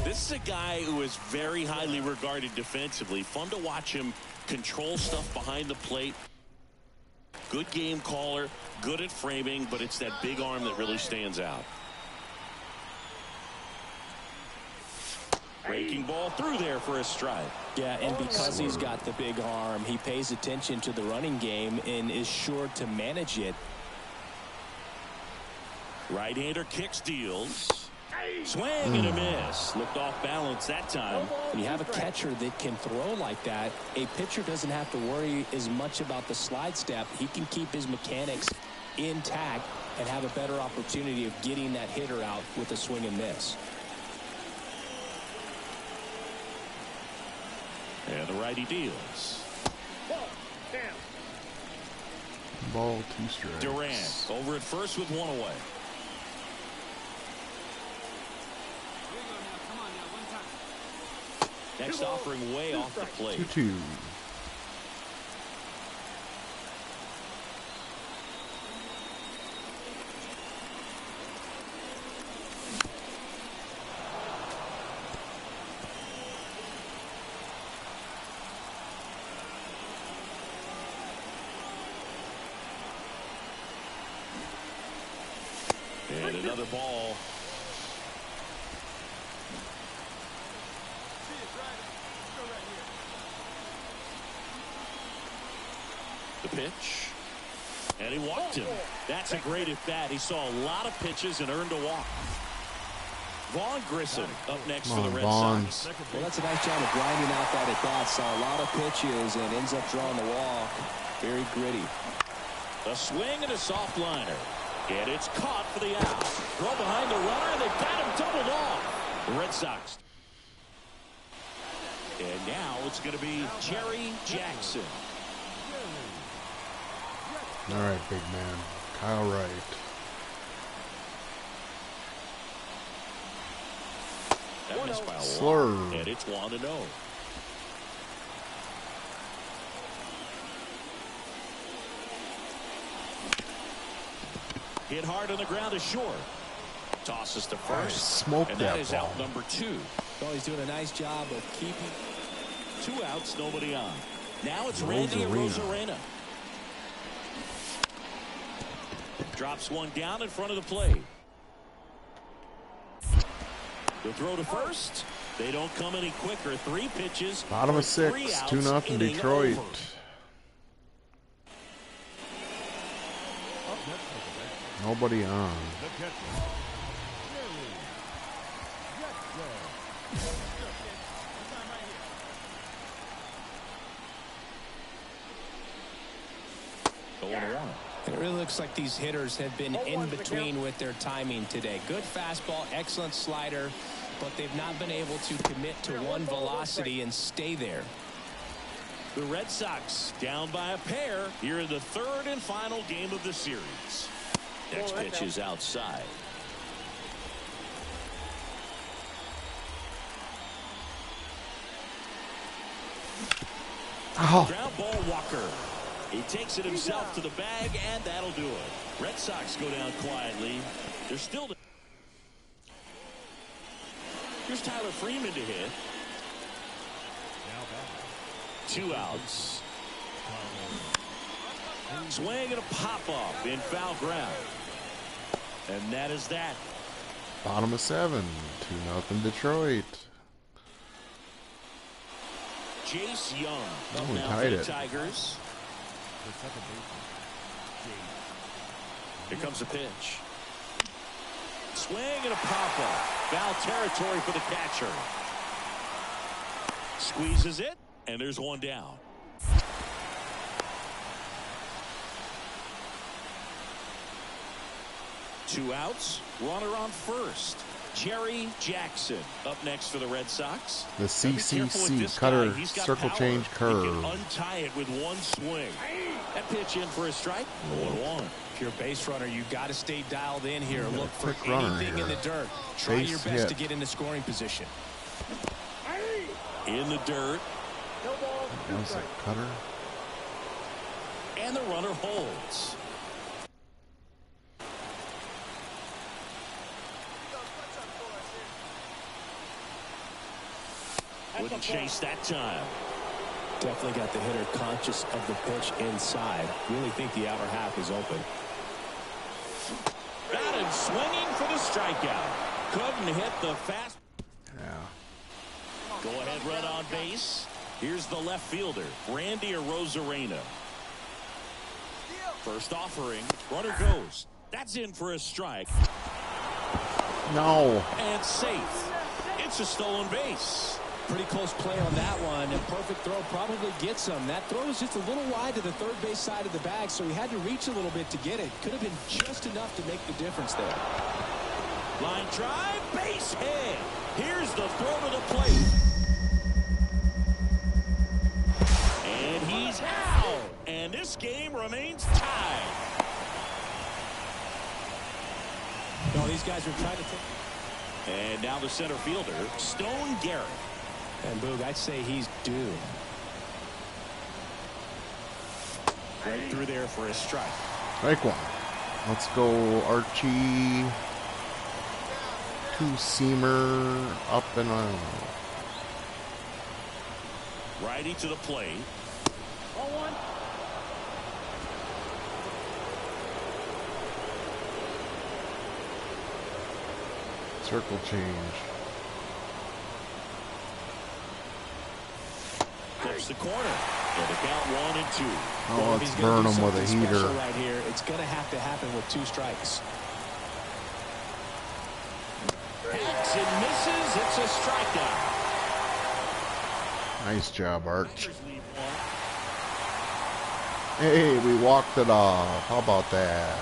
This is a guy who is very highly regarded defensively. Fun to watch him control stuff behind the plate. Good game caller, good at framing, but it's that big arm that really stands out. Breaking ball through there for a strike. Yeah, and because he's got the big arm, he pays attention to the running game and is sure to manage it. Right-hander kicks, deals. Swing and a miss. Looked off balance that time. When you have a catcher that can throw like that, a pitcher doesn't have to worry as much about the slide step. He can keep his mechanics intact and have a better opportunity of getting that hitter out with a swing and miss. And the righty deals. Ball, 2 strikes. Durant over at first with 1 away. Next offering way off the plate. 2-2. another ball. The pitch. And he walked him. That's a great at bat. He saw a lot of pitches and earned a walk. Vaughn Grissom up next for the Red Sox. Well, that's a nice job of grinding out that at bat. Saw a lot of pitches and ends up drawing the walk. Very gritty. A swing and a soft liner. And it's caught for the out. Throw behind the runner, and they've got him doubled off. The Red Sox. And now it's going to be Jerry Jackson. All right, big man. Kyle Wright. That missed by a Slur. lot, and it's 1-0. Hit hard on the ground to short. Tosses to first. Smoked and that is ball. out number 2. Well, he's doing a nice job of keeping 2 outs, nobody on. Now it's Randy Arozarena. Drops one down in front of the plate. The throw to first. They don't come any quicker. 3 pitches. Bottom of 6. 2-0 Detroit. Nobody on. It really looks like these hitters have been in between with their timing today. Good fastball, excellent slider, but they've not been able to commit to one velocity and stay there. The Red Sox down by a pair here in the 3rd and final game of the series. Next pitch is outside. Oh. Ground ball, Walker. He takes it himself to the bag, and that'll do it. Red Sox go down quietly. They're still. Here's Tyler Freeman to hit. 2 outs. Swing and a pop-up in foul ground. And that is that. Bottom of 7. 2-0 Detroit. Chase Young up we now tied for the it. Tigers. Here comes a pitch. Swing and a pop-up. Foul territory for the catcher. Squeezes it, and there's one down. Two outs. Runner on first. Jerry Jackson up next for the Red Sox. The Be careful with CCC this cutter guy. He's got circle power. change He curve. can untie it with one swing. That pitch in for a strike. 1-1. If you're a base runner, you got to stay dialed in here. Look for quick runner anything in here. the dirt. Try Base your best to hit. get into scoring position. In the dirt. That was a cutter. And the runner holds. Wouldn't chase that time. Definitely got the hitter conscious of the pitch inside. Really think the outer half is open. Got him swinging for the strikeout. Couldn't hit the fast. Yeah. Go ahead run on base. Here's the left fielder, Randy Arozarena. First offering. Runner goes. That's in for a strike. No. And safe. It's a stolen base. Pretty close play on that one. A perfect throw probably gets him. That throw was just a little wide to the third base side of the bag, so he had to reach a little bit to get it. Could have been just enough to make the difference there. Line drive, base hit. Here's the throw to the plate. And he's out. And this game remains tied. No, these guys are trying to take. And now the center fielder, Stone Garrett. And Boog, I'd say he's due. Right through there for a strike. Strike one. Let's go Archie. Two-seamer up and on. Righty to the plate. 0-1. Circle change. Flips the corner. And the count 1-2. Oh, If let's he's gonna burn do him with a something special heater. right here, it's going to have to happen with 2 strikes. Hacks and misses. It's a strikeout. Nice job, Arch. Tigers lead 1. Hey, we walked it off. How about that?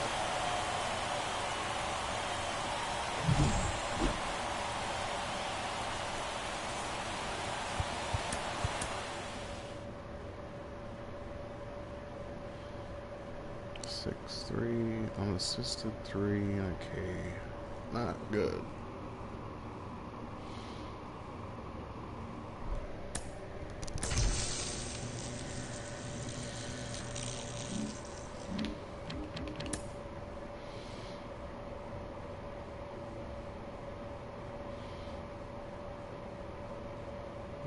Six, 3, unassisted 3, okay. Not good.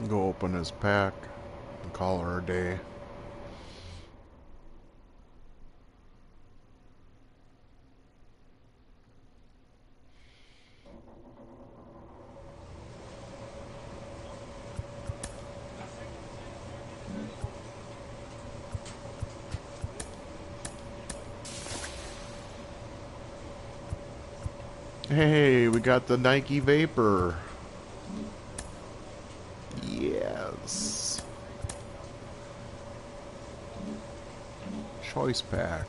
Go open his pack and call her a day. Hey, we got the Nike Vapor. Yes. Choice pack.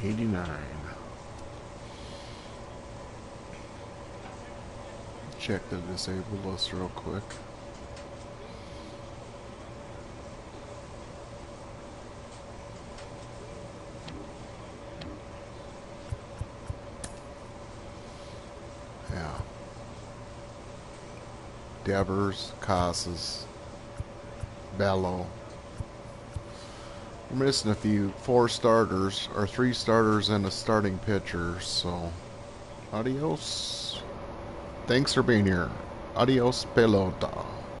$89. Check the disabled list real quick. Yeah. Devers, Casas, Bello. We're missing a few 4 starters, or 3 starters and a starting pitcher, so adios. Thanks for being here. Adios, pelota.